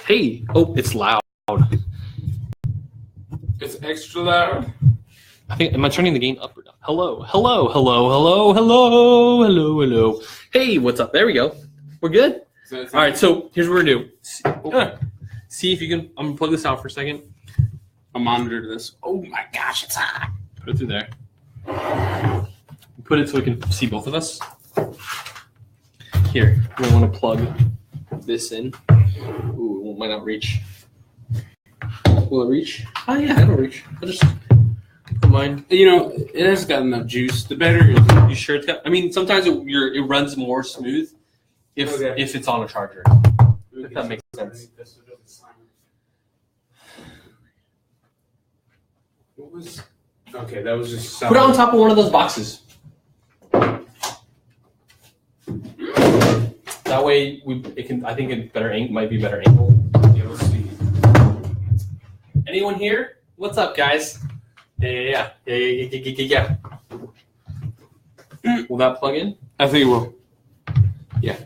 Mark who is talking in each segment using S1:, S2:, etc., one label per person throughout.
S1: Hey, oh, it's loud.
S2: It's extra loud.
S1: I think, am I turning the gain up or down? Hello, hello, hello, hello, hello, hello, hello. Hey, what's up? There we go. We're good? All right, so here's what we're going to do. See if you can, I'm going to plug this out for a second.
S2: I'll monitor this. Oh my gosh, it's hot.
S1: Put it through there. Put it so we can see both of us. Here, we want to plug this in. Ooh, it might not reach. Will it reach? Oh yeah, it'll reach. I'll just put mine.
S2: You know, it has got enough juice. The better.
S1: You sure it's got? I mean, sometimes it runs more smooth if it's on a charger. If that makes sense.
S2: What was? Okay, that was just.
S1: Put it on top of one of those boxes. That way, it can. I think it might be better angle.
S2: Yeah, let's see.
S1: Anyone here? What's up, guys? Yeah. Will that plug in?
S2: I think it will.
S1: Yeah.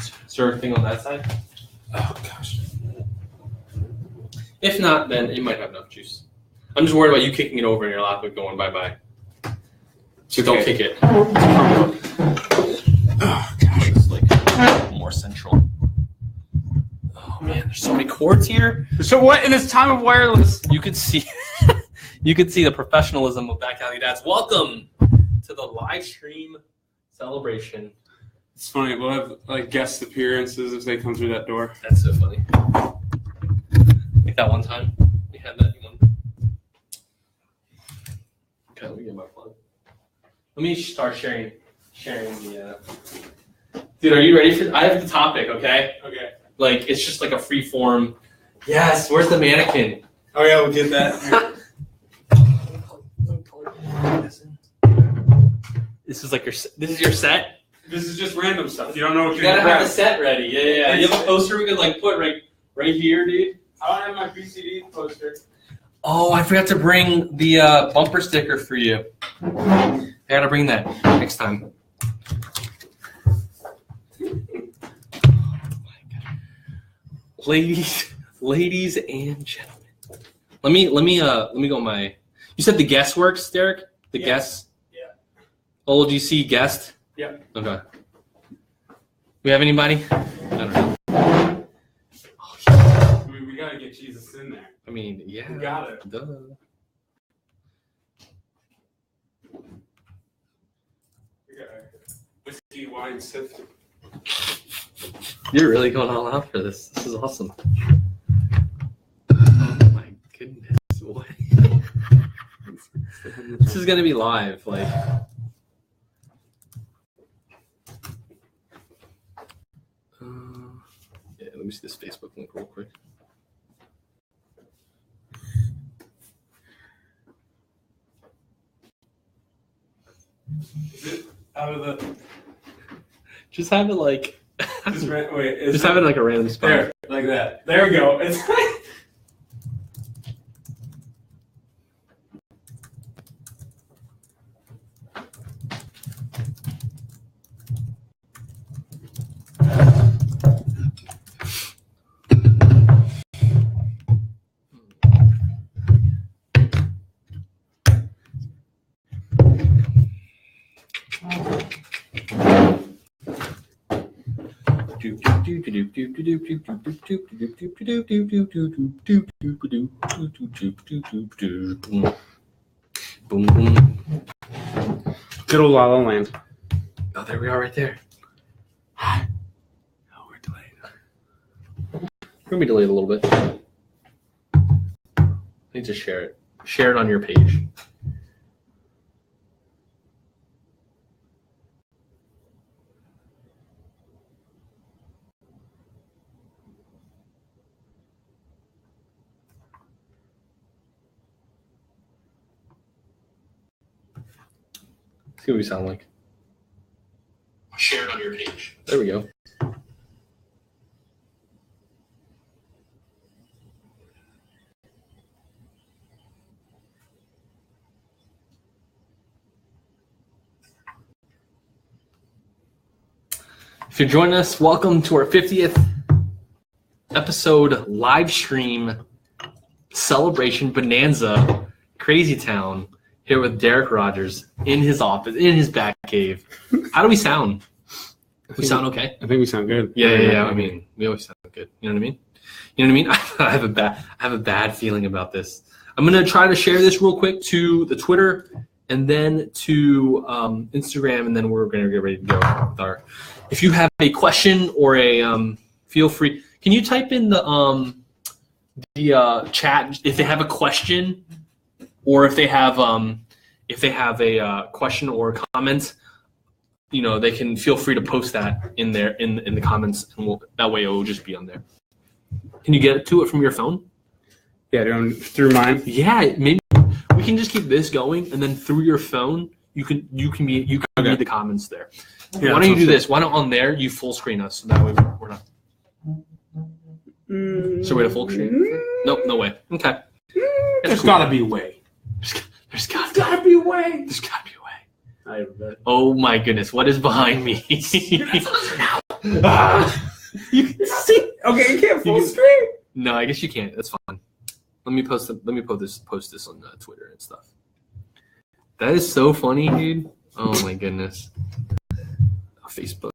S1: Is there a thing on that side?
S2: Oh gosh.
S1: If not, then it might have enough juice. I'm just worried about you kicking it over in your lap and going bye-bye. So don't kick it.
S2: Oh
S1: Gosh, it's like more central. Oh man, there's so many cords here.
S2: So what in this time of wireless?
S1: You could see the professionalism of Back Alley Dads. Welcome to the live stream celebration.
S2: It's funny. We'll have like guest appearances if they come through that door.
S1: That's so funny. Like that one time we had that one. Okay, let me get my plug. Let me start sharing the. Dude, are you ready for? I have the topic. Okay.
S2: Okay.
S1: Like it's just like a free form. Yes. Where's the mannequin?
S2: Oh yeah, we'll get that.
S1: This is like your. This is your set.
S2: This is just random stuff. You don't know what
S1: You
S2: you're
S1: gotta
S2: gonna
S1: have
S2: grab.
S1: the set ready. Yeah. You have a poster we could like put right here, dude.
S2: I don't have my PCD poster.
S1: Oh, I forgot to bring the bumper sticker for you. I gotta bring that next time. Ladies and gentlemen. Let me go my. You said the guest works, Derek? The guest?
S2: Yeah.
S1: OLGC guest?
S2: Yeah.
S1: Okay. We have anybody? I don't know.
S2: I mean, we gotta get Jesus in there.
S1: I mean, yeah.
S2: We got it.
S1: Duh.
S2: We got whiskey, wine, sift.
S1: You're really going all out for this. This is awesome. Oh my goodness. What? This is gonna be live, like. Yeah, let me see this Facebook link real quick.
S2: Is it out of the?
S1: Just have it like.
S2: Just have
S1: it like a random spot.
S2: There, like that. There we go. It's
S1: Boom, boom.
S2: good old La La Land.
S1: Oh, there we are, right there.
S2: Oh, we're delayed.
S1: We're gonna be delayed a little bit. I need to share it. Share it on your page. See what we sound like. Share it on your page. There we go. you're joining us, welcome to our 50th episode live stream celebration bonanza, Crazy Town, here with Derek Rogers in his office, in his back cave. How do we sound? We sound okay?
S2: I think we sound good.
S1: Yeah. I mean, we always sound good. You know what I mean? I have a bad feeling about this. I'm gonna try to share this real quick to the Twitter and then to Instagram, and then we're gonna get ready to go with our. If you have a question or a feel free. Can you type in the chat if they have a question, or if they have a question or a comment? You know, they can feel free to post that in there in the comments, and that way it will just be on there. Can you get to it from your phone?
S2: Yeah, doing through mine.
S1: Yeah, maybe we can just keep this going, and then through your phone, you can read the comments there. Yeah, why don't you do this? Why don't on there you full screen us, so that way we're not. So we have full screen? Nope, no way. Okay.
S2: There's gotta be a way.
S1: There's gotta be a way. There's gotta be a way.
S2: I have that.
S1: Oh my goodness, what is behind me?
S2: You can see. Okay, you can't full screen.
S1: No, I guess you can't. That's fine. Let me post this on Twitter and stuff. That is so funny, dude. Oh my goodness. Facebook.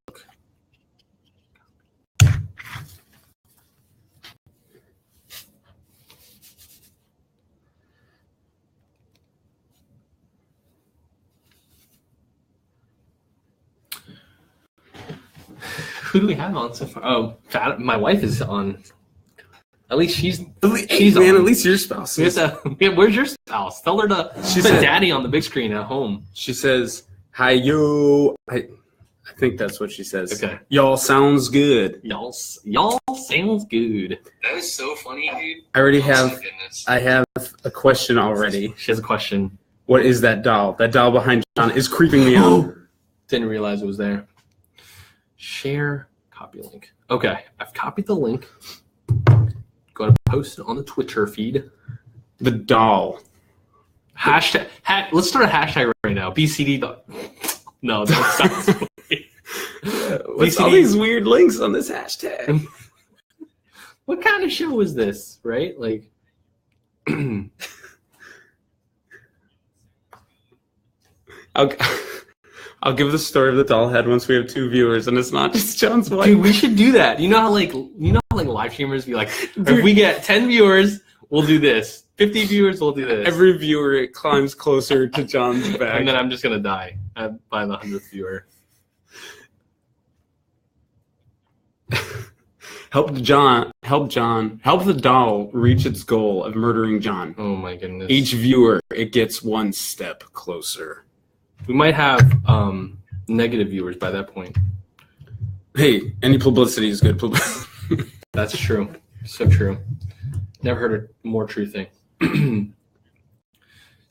S1: Who do we have on so far? Oh, my wife is on. At least she's
S2: man.
S1: on.
S2: At least your spouse.
S1: Where's your spouse? Tell her to put daddy on the big screen at home.
S2: She says, "Hi, yo." I think that's what she says.
S1: Okay.
S2: Y'all sounds good.
S1: Y'all sounds good. That is so funny, dude.
S2: I already have. I have a question already.
S1: She has a question.
S2: What is that doll? That doll behind John is creeping me out.
S1: Didn't realize it was there. Share, copy link. Okay, I've copied the link. Going to post it on the Twitter feed.
S2: The doll.
S1: Hashtag. Let's start a hashtag right now. BCD. No, that sounds funny.
S2: What's BCD? All these weird links on this hashtag?
S1: What kind of show is this? Right? Like.
S2: I'll give the story of the doll head once we have 2 viewers, and it's not just John's wife.
S1: Dude, we should do that. You know how live streamers be like, if we get 10 viewers, we'll do this. 50 viewers, we'll do this.
S2: Every viewer, it climbs closer to John's back.
S1: And then I'm just gonna die by the 100th viewer.
S2: Help the doll reach its goal of murdering John.
S1: Oh my goodness.
S2: Each viewer, it gets 1 step closer.
S1: We might have negative viewers by that point.
S2: Hey, any publicity is good publicity.
S1: That's true. So true. Never heard a more true thing. So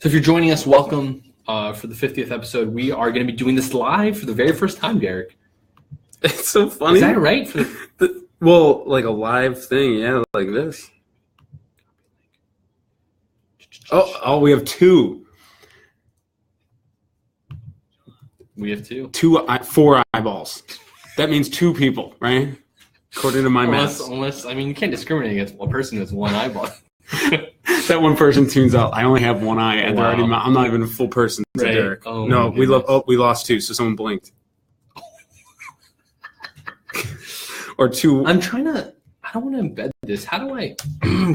S1: if you're joining us, welcome for the 50th episode. We are going to be doing this live for the very first time, Derek.
S2: It's so funny.
S1: Is that right?
S2: Well, like a live thing, yeah, like this. Oh, we have 2.
S1: We have 2.
S2: 4 eyeballs. That means 2 people, right? According to my math.
S1: Unless, I mean, you can't discriminate against a person who has 1 eyeball.
S2: That one person tunes out. I only have 1 eye, and they're already. I'm not even a full person.
S1: Right.
S2: Derek.
S1: Oh,
S2: no, we lost 2, so someone blinked. Or 2.
S1: I don't want to embed this. How do I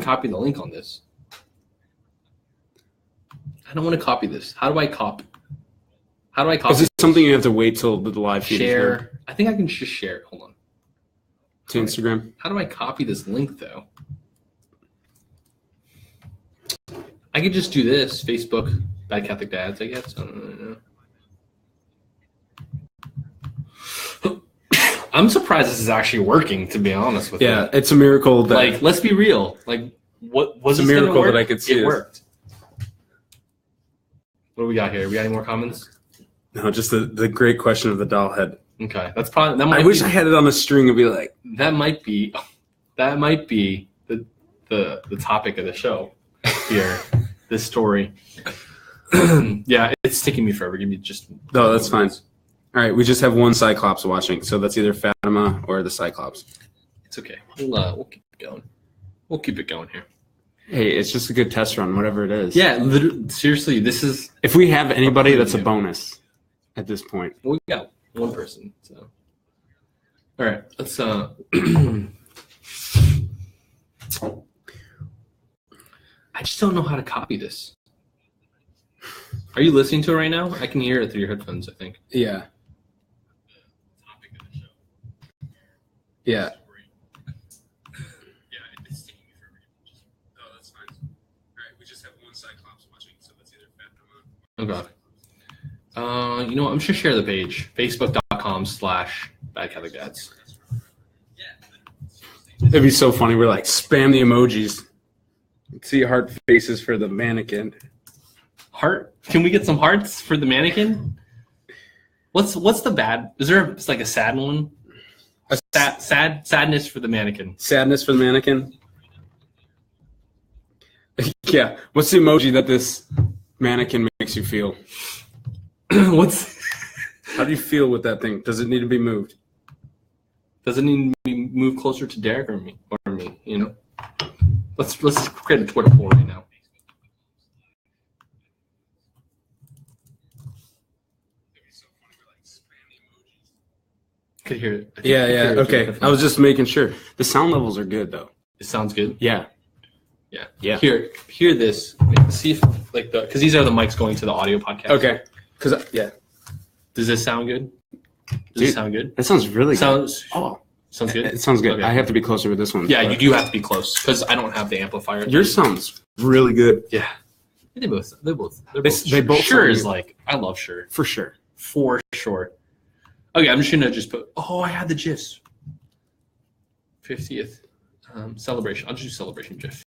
S1: copy the link on this? I don't want to copy this. How do I copy? Is it
S2: something you have to wait till the live feed
S1: share?
S2: Is good?
S1: I think I can just share it. Hold on.
S2: To Instagram.
S1: How do I copy this link though? I could just do this. Facebook, Bad Catholic Dads, I guess. I don't really know. I'm surprised this is actually working, to be honest with you.
S2: Yeah, it's a miracle that.
S1: Like, let's be real. Like, what was
S2: it's a miracle that I could see
S1: it worked. What do we got here? We got any more comments?
S2: No, just the great question of the doll head.
S1: Okay, that's probably.
S2: I wish I had it on a string and be like.
S1: That might be the topic of the show here. This story. Yeah, it's taking me forever. Give me just.
S2: No, that's fine. All right, we just have one Cyclops watching, so that's either Fatima or the Cyclops.
S1: It's okay. We'll keep it going. We'll keep it going here.
S2: Hey, it's just a good test run, whatever it is.
S1: Yeah, literally, seriously, this is...
S2: If we have anybody, that's a bonus at this point.
S1: We got one person, so... All right, let's... I just don't know how to copy this. Are you listening to it right now? I can hear it through your headphones, I think.
S2: Yeah. Yeah.
S1: Oh, God. You know what? I'm just going to share the page. Facebook.com/badcatholicdads.
S2: It'd be so funny. We're like, spam the emojis. See heart faces for the mannequin.
S1: Heart? Can we get some hearts for the mannequin? What's the bad? Is there like a sad one? Sadness for the mannequin.
S2: Sadness for the mannequin? Yeah. What's the emoji that this mannequin makes you feel? How do you feel with that thing? Does it need to be moved?
S1: Does it need to be moved closer to Derek or me? You know? Let's create a Twitter poll right now. Could hear it.
S2: Yeah. Okay. I was just making sure. The sound levels are good though.
S1: It sounds good.
S2: Yeah.
S1: Hear this. See if because these are the mics going to the audio podcast.
S2: Okay. Does
S1: this sound good? Does it sound good?
S2: That sounds really good.
S1: Sounds good.
S2: It sounds good.
S1: Okay.
S2: I have to be closer with this one.
S1: Yeah, you do have to be close because I don't have the amplifier.
S2: Yours sounds really good.
S1: Yeah. They both.
S2: Sure
S1: is like I love Sure.
S2: For sure.
S1: For sure. Okay, I'm just gonna put. Oh, I had the GIFs. 50th celebration. I'll just do celebration GIF.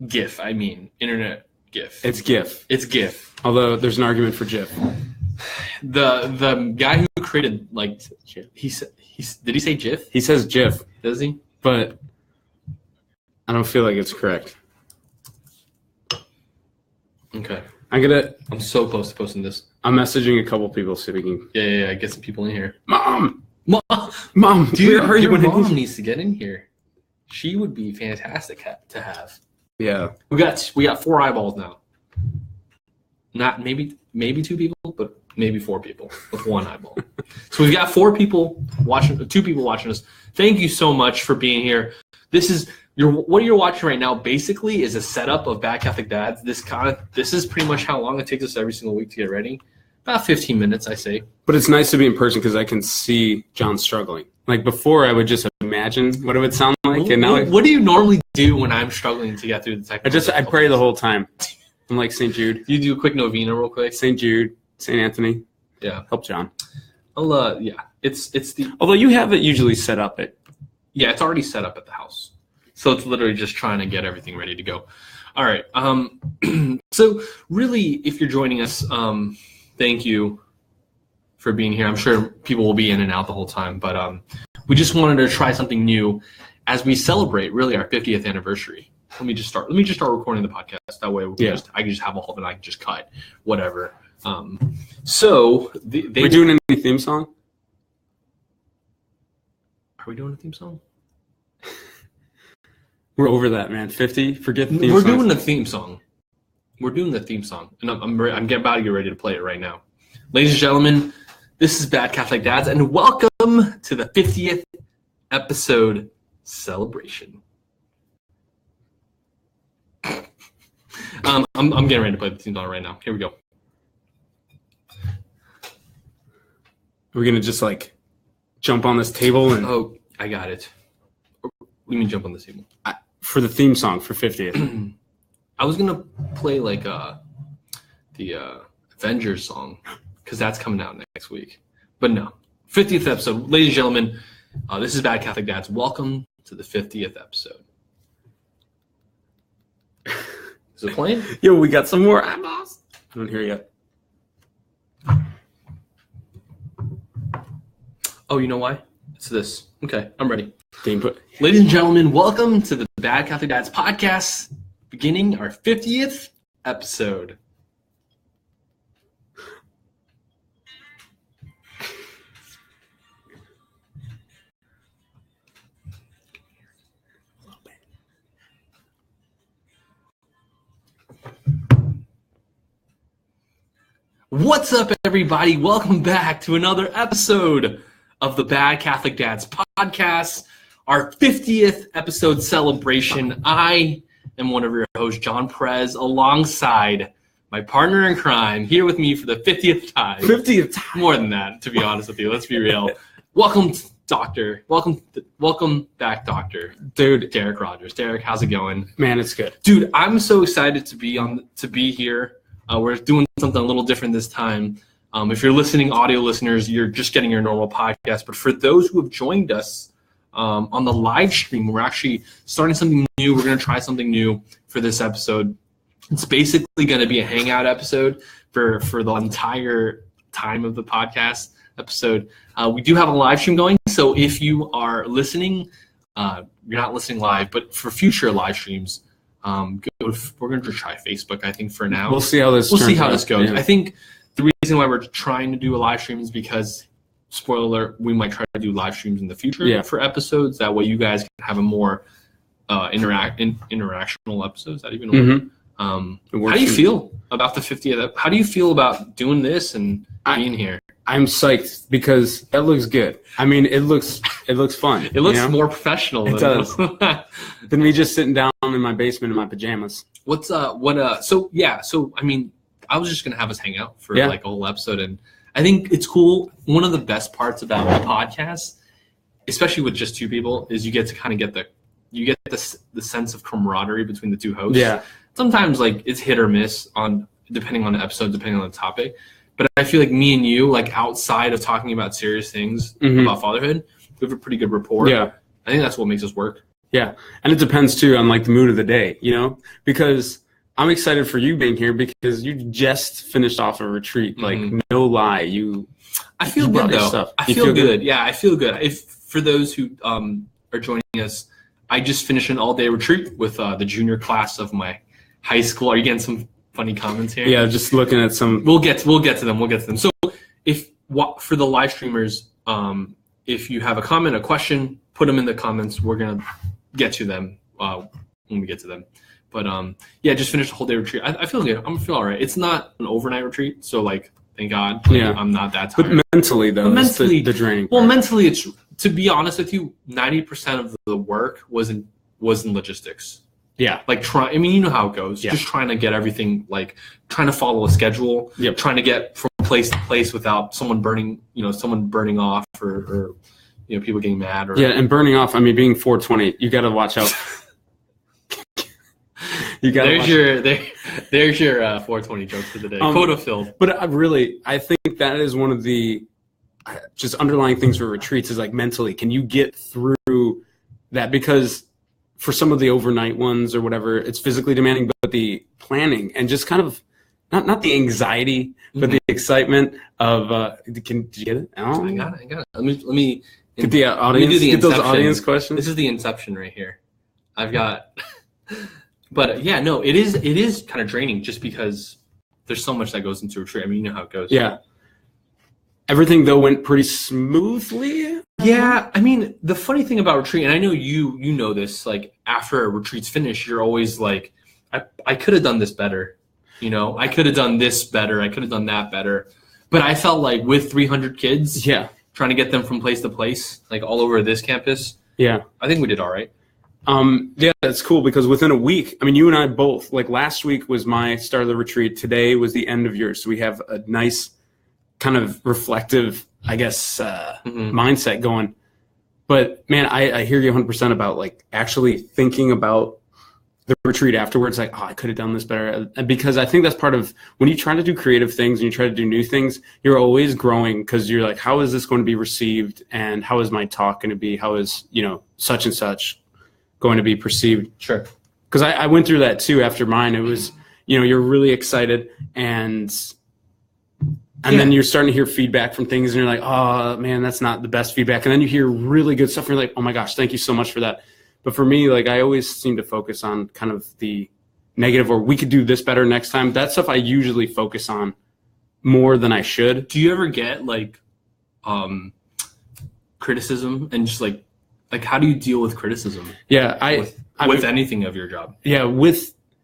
S1: GIF. I mean internet GIF.
S2: It's GIF.
S1: It's GIF.
S2: Although there's an argument for GIF.
S1: The guy who created he said did he say GIF?
S2: He says GIF.
S1: Does he?
S2: But I don't feel like it's correct.
S1: Okay.
S2: I'm
S1: so close to posting this.
S2: I'm messaging a couple people so we can.
S1: Yeah. Get some people in here.
S2: Mom,
S1: dude,
S2: hurry!
S1: Your mom needs to get in here. She would be fantastic to have.
S2: Yeah.
S1: We got 4 eyeballs now. Not maybe 2 people, but maybe 4 people with 1 eyeball. So we've got 4 people watching, 2 people watching us. Thank you so much for being here. This is what you're watching right now. Basically, is a setup of Bad Catholic Dads. This is pretty much how long it takes us every single week to get ready. About 15 minutes, I say.
S2: But it's nice to be in person because I can see John struggling. Like before, I would just imagine what it would sound like, and now.
S1: What do you normally do when I'm struggling to get through the technical?
S2: I pray the whole time. I'm like St. Jude.
S1: You do a quick novena real quick.
S2: St. Jude, St. Anthony.
S1: Yeah.
S2: Help John.
S1: It's the.
S2: Although you have it usually set up at.
S1: Yeah, it's already set up at the house, so it's literally just trying to get everything ready to go. All right. So really, if you're joining us, thank you for being here. I'm sure people will be in and out the whole time, but we just wanted to try something new as we celebrate really our 50th anniversary. Let me just start recording the podcast. That way I can just have all of it. I can just cut whatever. So we're
S2: doing any theme song?
S1: Are we doing a theme song?
S2: We're over that, man. 50. Forget the theme
S1: song. We're
S2: songs.
S1: doing the theme song. We're doing the theme song, and I'm about to get ready to play it right now. Ladies and gentlemen, this is Bad Catholic Dads, and welcome to the 50th episode celebration. I'm getting ready to play the theme song right now. Here we go.
S2: We're gonna just jump on this table and.
S1: Oh, I got it. What do you mean jump on this table?
S2: For the theme song for 50th.
S1: I was gonna play the Avengers song because that's coming out next week. But no, 50th episode, ladies and gentlemen. This is Bad Catholic Dads. Welcome to the 50th episode. Is it playing?
S2: Yo, we got some more eyeballs. I don't hear yet.
S1: Oh, you know why? It's this. Okay, I'm ready.
S2: Input.
S1: Ladies and gentlemen, welcome to the Bad Catholic Dads podcast, beginning our 50th episode. What's up, everybody? Welcome back to another episode of the Bad Catholic Dads podcast, our 50th episode celebration. I am one of your hosts, John Perez, alongside my partner in crime, here with me for the 50th time.
S2: 50th time.
S1: More than that, to be honest with you. Let's be real. Welcome, Doctor. Welcome back, Doctor.
S2: Dude,
S1: Derek Rogers. Derek, how's it going?
S2: man, it's good.
S1: Dude, I'm so excited to be here. We're doing something a little different this time. If you're listening, audio listeners, you're just getting your normal podcast. But for those who have joined us on the live stream, we're actually starting something new. We're going to try something new for this episode. It's basically going to be a hangout episode for the entire time of the podcast episode. We do have a live stream going. So if you are listening, you're not listening live, but for future live streams, we're going to try Facebook, I think, for now.
S2: We'll see how this
S1: goes.
S2: Yeah.
S1: I think the reason why we're trying to do a live stream is because, spoiler alert, we might try to do live streams in the future for episodes. That way you guys can have a more interactional episode. Is that even a word? How do you feel about the 50th? How do you feel about doing this and being here?
S2: I'm psyched because that looks good. I mean, it looks fun.
S1: It looks more professional.
S2: It does. Than me just sitting down in my basement in my pajamas.
S1: So I mean, I was just gonna have us hang out for like a whole episode, and I think it's cool. One of the best parts about the podcast, especially with just two people, is you get to kind of get the sense of camaraderie between the two hosts.
S2: Yeah. Sometimes
S1: like it's hit or miss depending on the episode, depending on the topic. But I feel like me and you, like outside of talking about serious things about fatherhood, we have a pretty good rapport.
S2: Yeah.
S1: I think that's what makes us work.
S2: Yeah. And it depends too on like the mood of the day, because I'm excited for you being here because you just finished off a retreat. Like no lie.
S1: I feel good though.
S2: Stuff.
S1: I feel good. Yeah, I feel good. If for those who are joining us, I just finished an all-day retreat with the junior class of my high school. Are you getting some funny comments here?
S2: Yeah, just looking at some.
S1: We'll get to them. So for the live streamers, if you have a comment, a question, put them in the comments. We're gonna get to them when we get to them. But just finished a whole day retreat. I feel good. I feel all right. It's not an overnight retreat, so like thank God. I'm not that tired.
S2: But mentally though, mentally the draining part.
S1: Well, mentally, it's, to be honest with you, 90% of the work was in logistics.
S2: Yeah.
S1: Like you know how it goes. Yeah. Just trying to get everything, like trying to follow a schedule, trying to get from place to place without someone burning off or people getting mad
S2: and burning off. I mean, being 420, you got to watch out.
S1: There's your 420 joke for the day. Quota filled.
S2: But I think that is one of the just underlying things for retreats is like mentally, can you get through that? Because for some of the overnight ones or whatever, it's physically demanding, but the planning and just kind of not the anxiety, but the excitement of did you get it? Oh.
S1: I got it. Let me
S2: get the audience. Get those audience questions.
S1: This is the inception right here. I've got, but it is kind of draining just because there's so much that goes into a retreat. I mean, you know how it goes.
S2: Yeah. Everything though went pretty smoothly.
S1: Yeah, I mean, the funny thing about retreat, and I know you know this, like after a retreat's finished, you're always like, I could have done this better. I could have done this better. I could have done that better. But I felt like with 300 kids, trying to get them from place to place, like all over this campus, I think we did all right.
S2: That's cool because within a week, I mean, you and I both, like last week was my start of the retreat. Today was the end of yours. So we have a nice kind of reflective, I guess, mindset going. But man, I hear you 100% about like actually thinking about the retreat afterwards, like, I could have done this better. Because I think that's part of when you try to do creative things and you try to do new things, you're always growing because you're like, how is this going to be received? And how is my talk going to be? How is, such and such going to be perceived?
S1: Sure.
S2: Because I went through that too after mine. It was, you're really excited and then you're starting to hear feedback from things and you're like, oh man, that's not the best feedback. And then you hear really good stuff and you're like, oh my gosh, thank you so much for that. But for me, like I always seem to focus on kind of the negative or we could do this better next time. That stuff I usually focus on more than I should.
S1: Do you ever get like criticism and just like how do you deal with criticism?
S2: Yeah,
S1: with anything of your job?
S2: Yeah,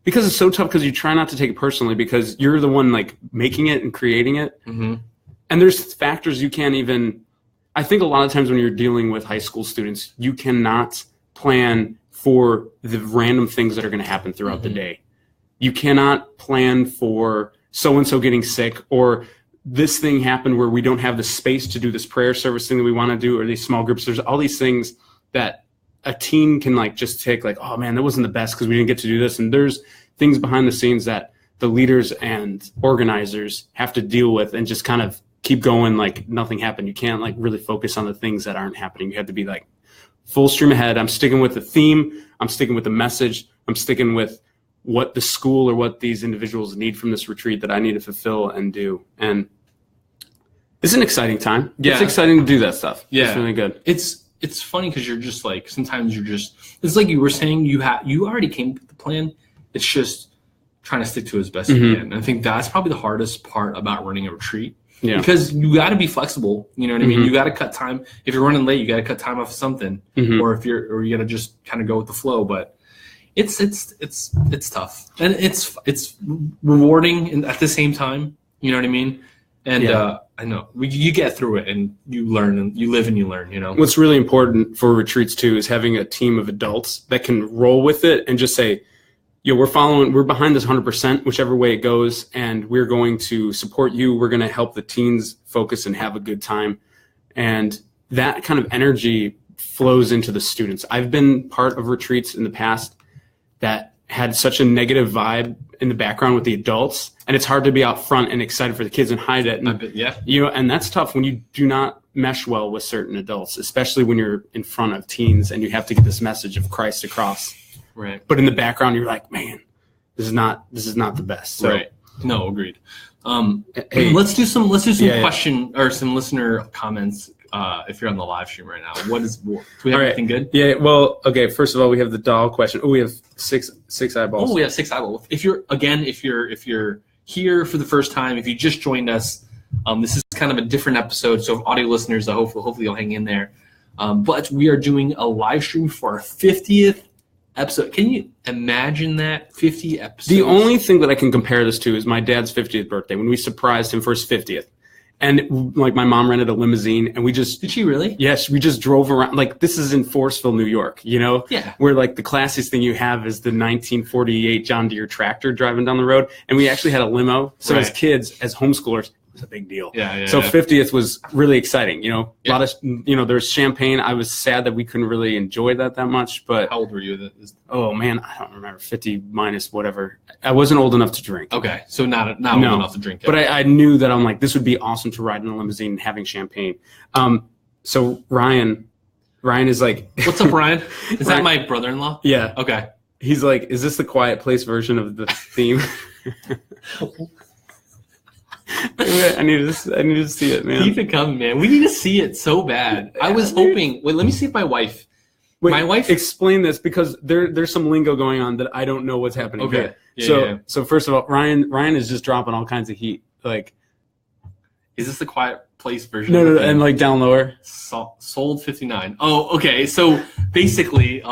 S2: because it's so tough because you try not to take it personally because you're the one like making it and creating it.
S1: Mm-hmm.
S2: And there's factors you can't even, I think a lot of times when you're dealing with high school students, you cannot plan for the random things that are going to happen throughout the day. You cannot plan for so-and-so getting sick or this thing happened where we don't have the space to do this prayer service thing that we want to do or these small groups. There's all these things that a teen can like just take like, oh man, that wasn't the best because we didn't get to do this. And there's things behind the scenes that the leaders and organizers have to deal with and just kind of keep going like nothing happened. You can't like really focus on the things that aren't happening. You have to be like full stream ahead. I'm sticking with the theme. I'm sticking with the message. I'm sticking with what the school or what these individuals need from this retreat that I need to fulfill and do. And it's an exciting time.
S1: Yeah.
S2: It's exciting to do that stuff.
S1: Yeah.
S2: It's really good.
S1: It's funny because you're just like, sometimes you're just, it's like you were saying, you already came up with the plan. It's just trying to stick to it as best you can. And I think that's probably the hardest part about running a retreat. Yeah. Because you got to be flexible. You know what I mean? You got to cut time. If you're running late, you got to cut time off of something, or you got to just kind of go with the flow. But it's tough, and it's rewarding and at the same time. You know what I mean? And I know you get through it, and you learn, and you live and you learn. You know.
S2: What's really important for retreats too is having a team of adults that can roll with it and just say, "Yo, we're behind this 100%, whichever way it goes, and we're going to support you. We're going to help the teens focus and have a good time." And that kind of energy flows into the students. I've been part of retreats in the past that had such a negative vibe in the background with the adults, and it's hard to be out front and excited for the kids and hide it. And, and that's tough when you do not mesh well with certain adults, especially when you're in front of teens and you have to get this message of Christ across.
S1: Right.
S2: But in the background, you're like, man, this is not the best. So,
S1: right. No, agreed. Hey, let's do some question or some listener comments. If you're on the live stream right now, do we have anything good?
S2: Yeah. Well, okay. First of all, we have the doll question. Oh, we have six eyeballs.
S1: Oh, we have 6 eyeballs. If you're here for the first time, if you just joined us, this is kind of a different episode. So audio listeners, hopefully you'll hang in there. But we are doing a live stream for our 50th episode. Can you imagine that? 50 episodes.
S2: The only thing that I can compare this to is my dad's 50th birthday when we surprised him for his 50th. And like my mom rented a limousine and we just...
S1: Did she really?
S2: Yes, we just drove around. Like this is in Forestville, New York, you know?
S1: Yeah.
S2: Where like the classiest thing you have is the 1948 John Deere tractor driving down the road. And we actually had a limo. So as kids, as homeschoolers, it was a big deal. So 50th was really exciting, you know? A lot of, there's champagne. I was sad that we couldn't really enjoy that much, but...
S1: How old were you?
S2: Oh man, I don't remember. 50 minus whatever. I wasn't old enough to drink.
S1: Okay, so not old enough to drink.
S2: But I knew that I'm like, this would be awesome to ride in a limousine and having champagne. So Ryan is like...
S1: What's up, Ryan? Is that my brother-in-law?
S2: Yeah.
S1: Okay.
S2: He's like, is this the Quiet Place version of the theme? I need to see it, man.
S1: Keep it coming, man. We need to see it so bad. I was hoping... Wait, let me see if my wife...
S2: My wife... Explain this because there's some lingo going on that I don't know what's happening.
S1: Okay.
S2: So first of all, Ryan is just dropping all kinds of heat. Like,
S1: is this the Quiet Place version?
S2: No, and like down lower.
S1: Sold 59. Oh, okay. So basically,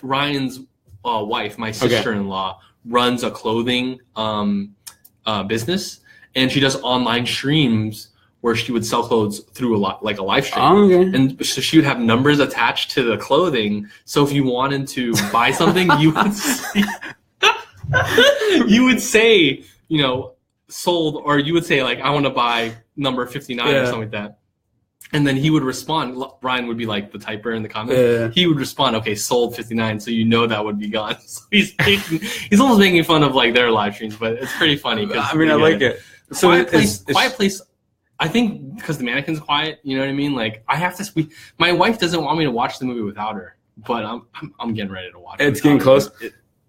S1: Ryan's wife, my sister-in-law, runs a clothing business, and she does online streams where she would sell clothes through like a live stream.
S2: Oh, okay.
S1: And so she would have numbers attached to the clothing. So if you wanted to buy something, you would say, sold, or you would say like, I want to buy number 59 or something like that. And then he would respond. Ryan would be like the typer in the comments.
S2: Yeah.
S1: He would respond, okay, sold 59. So that would be gone. So he's almost making fun of like their live streams, but it's pretty funny.
S2: I mean, I like it.
S1: So Quiet Place. I think because the mannequin's quiet, you know what I mean? Like I have to. My wife doesn't want me to watch the movie without her, but I'm getting ready to watch it.
S2: It's getting close.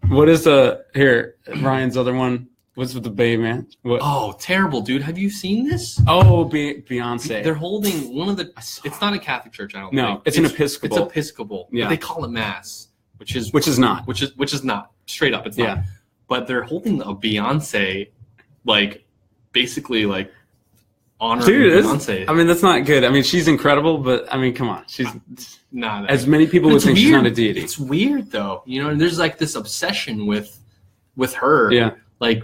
S2: What is Ryan's other one? What's with the babe, man? What?
S1: Oh, terrible, dude! Have you seen this?
S2: Oh, Beyonce.
S1: They're holding one of the. It's not a Catholic church, I don't think.
S2: No, it's an Episcopal.
S1: It's Episcopal.
S2: Yeah.
S1: But they call it Mass, which is
S2: not.
S1: Which is not. Straight up, it's not. But they're holding a Beyonce, like basically like honoring Beyonce.
S2: I mean, that's not good. I mean, she's incredible, but I mean, come on, she's
S1: not.
S2: As many people would think she's not a deity.
S1: It's weird though, and there's like this obsession with with her.
S2: Yeah.
S1: Like,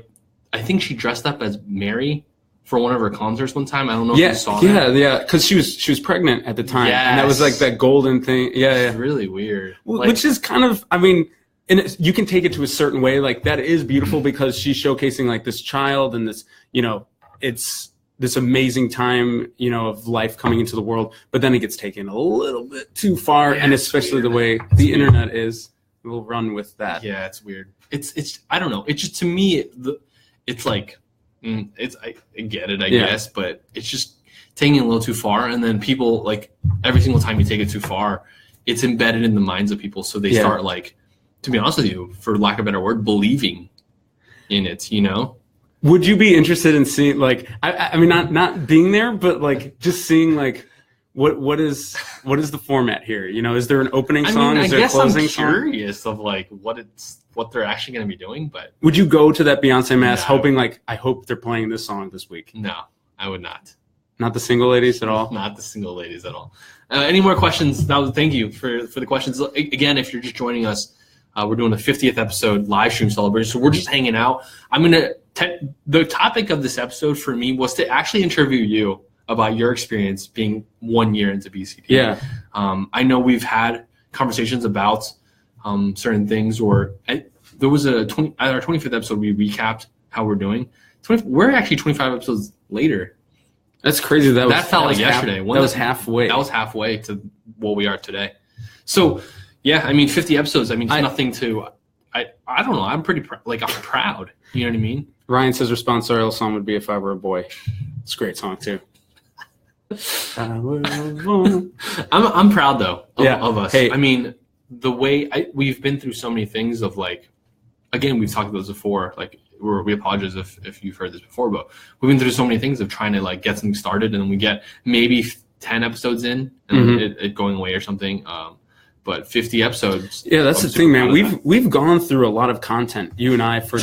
S1: I think she dressed up as Mary for one of her concerts one time. I don't know if you saw that.
S2: Yeah, because she was pregnant at the time, and that was like that golden thing. Yeah,
S1: it's really weird.
S2: Which is kind of, I mean, and you can take it to a certain way. Like that is beautiful because she's showcasing like this child and this, it's this amazing time, of life coming into the world. But then it gets taken a little bit too far, and especially the way the internet is, we'll run with that.
S1: Yeah, it's weird. It's I don't know. It's just, to me, it's like. I get it, I guess, but it's just taking it a little too far. And then people, like, every single time you take it too far, it's embedded in the minds of people. So they start, like, to be honest with you, for lack of a better word, believing in it,
S2: Would you be interested in seeing, like, I mean, not being there, but like just seeing, like, what is the format here? Is there an opening song? Is there a closing song?
S1: I'm curious of like what they're actually going to be doing. But
S2: would you go to that Beyonce mass hoping like, I hope they're playing this song this week?
S1: No, I would not.
S2: Not the single ladies at all.
S1: Not the single ladies at all. Any more questions? Thank you for the questions. Again, if you're just joining us, we're doing the 50th episode live stream celebration. So we're just hanging out. The topic of this episode for me was to actually interview you about your experience being 1 year into BCD.
S2: Yeah.
S1: I know we've had conversations about certain things, there was at our 25th episode, we recapped how we're doing. We're actually 25 episodes later.
S2: That's crazy. That felt
S1: like yesterday.
S2: That was halfway.
S1: That was halfway to what we are today. So, yeah, I mean, 50 episodes. I mean, it's nothing to. I don't know. I'm pretty I'm proud. You know what I mean?
S2: Ryan says responsorial song would be If I Were a Boy. It's a great song too.
S1: I'm proud though of us.
S2: Hey.
S1: I mean, the way we've been through so many things of like, again, we've talked about this before. Like, we apologize if you've heard this before, but we've been through so many things of trying to like get something started, and then we get maybe 10 episodes in, and it going away or something. But 50 episodes.
S2: Yeah, that's the thing, man. We've gone through a lot of content, you and I, for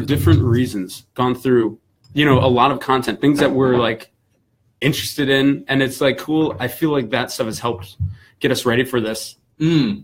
S2: different reasons. Gone through, a lot of content, things that we're like interested in, and it's like cool. I feel like that stuff has helped get us ready for this. And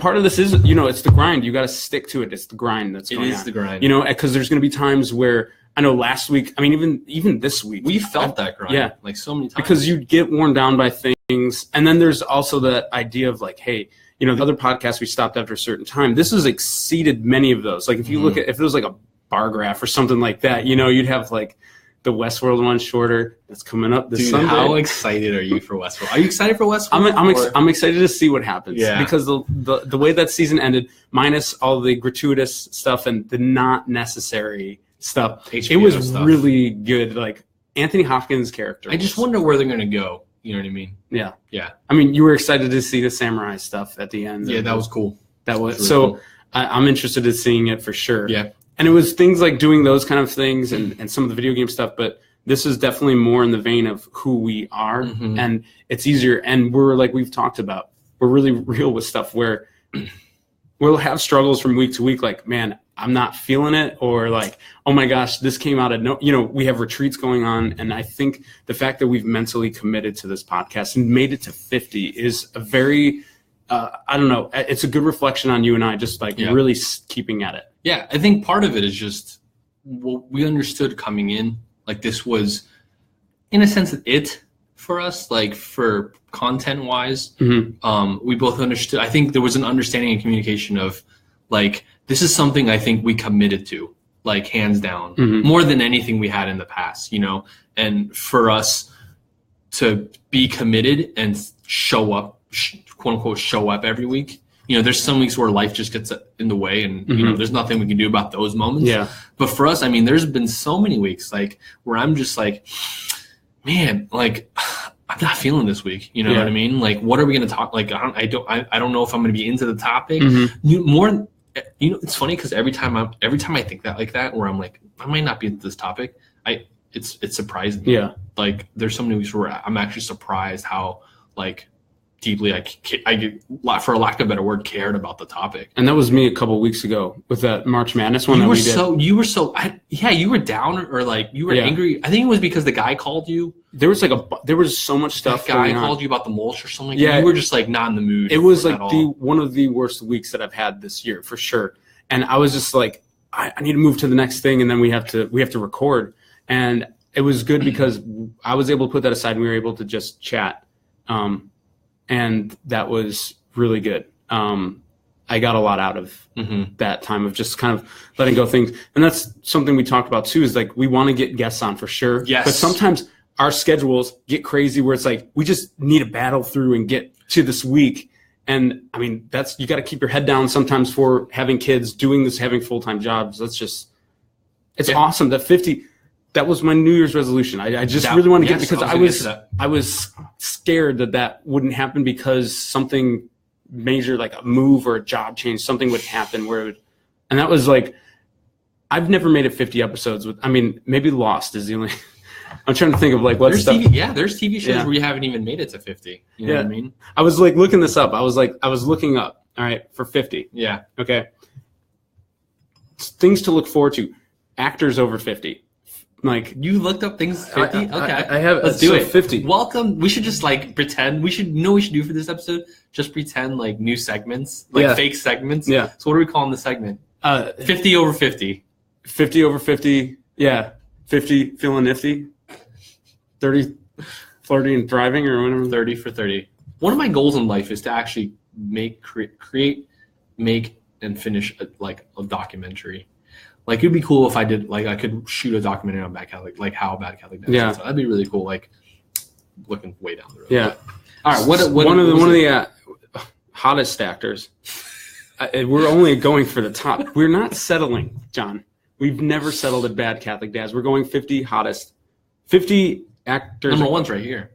S2: part of this is, it's the grind. You got to stick to it. It's the grind that's going on. It is
S1: the grind.
S2: Because there's going to be times where, I know last week, I mean, even this week.
S1: We felt that grind.
S2: Yeah.
S1: Like so many times.
S2: Because you get worn down by things. And then there's also that idea of like, hey, the other podcasts we stopped after a certain time. This has exceeded many of those. Like if you look at, if it was like a bar graph or something like that, you'd have like the Westworld one shorter that's coming up this Sunday.
S1: How excited are you for Westworld? Are you excited for Westworld?
S2: I'm excited to see what happens.
S1: Yeah.
S2: Because the way that season ended, minus all the gratuitous stuff and the not necessary stuff,
S1: HBO
S2: it was
S1: stuff.
S2: really good. Like Anthony Hopkins' character.
S1: I just wonder where they're gonna go. You know what I mean?
S2: Yeah.
S1: Yeah.
S2: I mean, you were excited to see the samurai stuff at the end.
S1: Yeah, that was cool.
S2: That was
S1: really
S2: so.
S1: Cool.
S2: I'm interested in seeing it for sure.
S1: Yeah.
S2: And it was things like doing those kind of things and some of the video game stuff, but this is definitely more in the vein of who we are, and it's easier. And we're like we've talked about, we're really real with stuff where we'll have struggles from week to week. Like, man, I'm not feeling it, or like, oh my gosh, this came out of we have retreats going on, and I think the fact that we've mentally committed to this podcast and made it to 50 is a very, I don't know, it's a good reflection on you and I, just like really keeping at it.
S1: Yeah, I think part of it is just what we understood coming in. Like this was, in a sense, it for us, like for content wise, we both understood. I think there was an understanding and communication of like, this is something I think we committed to, like hands down, more than anything we had in the past, and for us to be committed and show up, quote unquote, show up every week. There's some weeks where life just gets in the way and, there's nothing we can do about those moments.
S2: Yeah.
S1: But for us, I mean, there's been so many weeks like where I'm just like, man, like I'm not feeling this week. You know what I mean? Like, what are we going to talk? Like, I don't know if I'm going to be into the topic it's funny because every time I think that like that, where I'm like, I might not be into this topic. It's surprising.
S2: Yeah.
S1: Like there's so many weeks where I'm actually surprised how like deeply I for lack of a better word, cared about the topic.
S2: And that was me a couple of weeks ago with that March Madness one. You
S1: were down or like you were angry. I think it was because the guy called you.
S2: There was so much stuff.
S1: That guy called you about the mulch or something. Yeah, you were just like not in the mood.
S2: It was like one of the worst weeks that I've had this year for sure. And I was just like, I need to move to the next thing, and then we have to record. And it was good because I was able to put that aside, and we were able to just chat, and that was really good. I got a lot out of that time of just kind of letting go things. And that's something we talked about too, is like, we want to get guests on for sure.
S1: Yes.
S2: But sometimes our schedules get crazy where it's like, we just need to battle through and get to this week. And I mean, you got to keep your head down sometimes for having kids, doing this, having full-time jobs. It's awesome that 50, that was my New Year's resolution. I just really want to get, because I was scared that wouldn't happen because something major, like a move or a job change, something would happen where it would, and that was like, I've never made it 50 episodes with, I mean, maybe Lost is the only, I'm trying to think of like what
S1: there's
S2: stuff.
S1: There's TV shows where you haven't even made it to 50. You know what I mean?
S2: I was like looking this up. I was looking up, all right, for 50.
S1: Yeah.
S2: Okay. Things to look forward to. Actors over 50. Like,
S1: you looked up things 50? Okay.
S2: I have.
S1: Let's do it.
S2: 50.
S1: Welcome. We should just like pretend. We should know what we should do for this episode. Just pretend like new segments, like fake segments.
S2: Yeah.
S1: So what are we calling the segment? 50 over 50.
S2: 50 over 50. Yeah. 50 feeling nifty. 30 flirty and thriving, or whatever.
S1: 30 for 30. One of my goals in life is to actually create, make, and finish a documentary. Like, it'd be cool if I did, like, I could shoot a documentary on Bad Catholic, like how Bad Catholic does. Yeah. So that'd be really cool. Like, looking way down the road.
S2: Yeah.
S1: All right. One of
S2: the hottest actors. We're only going for the top. We're not settling, John. We've never settled at Bad Catholic Dads. We're going 50 hottest. 50 actors.
S1: Number one's right here.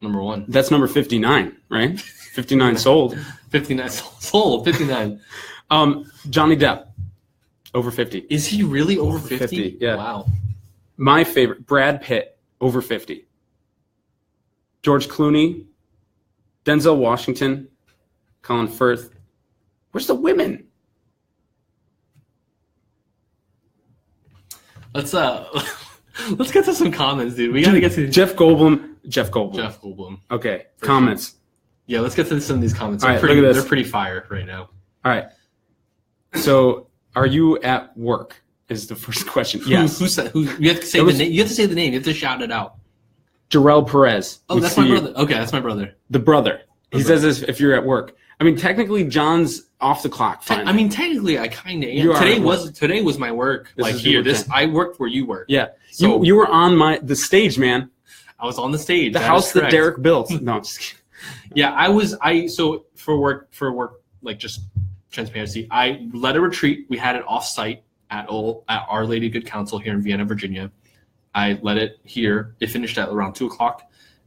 S1: Number one.
S2: That's number 59, right? 59 sold.
S1: 59 sold. 59.
S2: Johnny Depp, over 50.
S1: Is he really over 50?
S2: 50, yeah.
S1: Wow.
S2: My favorite, Brad Pitt, over 50. George Clooney, Denzel Washington, Colin Firth. Where's the women?
S1: Let's get to some comments, dude. We gotta get to
S2: Jeff Goldblum. Okay, comments.
S1: Sure. Yeah, let's get to some of these comments.
S2: All right, look at this.
S1: They're pretty fire right now.
S2: All right. So, are you at work? Is the first question. Yes.
S1: Who? You have to say the name. You have to say the name. You have to shout it out.
S2: Jarrell Perez.
S1: Oh, that's my brother. Okay, that's my brother.
S2: The brother. He says this if you're at work. I mean, technically, John's off the clock. Finally.
S1: I mean, technically, I kind of am. Today was my work. I worked where you work.
S2: Yeah. So you were on the stage, man.
S1: I was on the stage.
S2: The house that Derek built. No, I'm just kidding.
S1: Yeah, so for work, like, just transparency, I led a retreat. We had it off-site at Our Lady Good Counsel here in Vienna, Virginia. I led it here. It finished at around 2:00.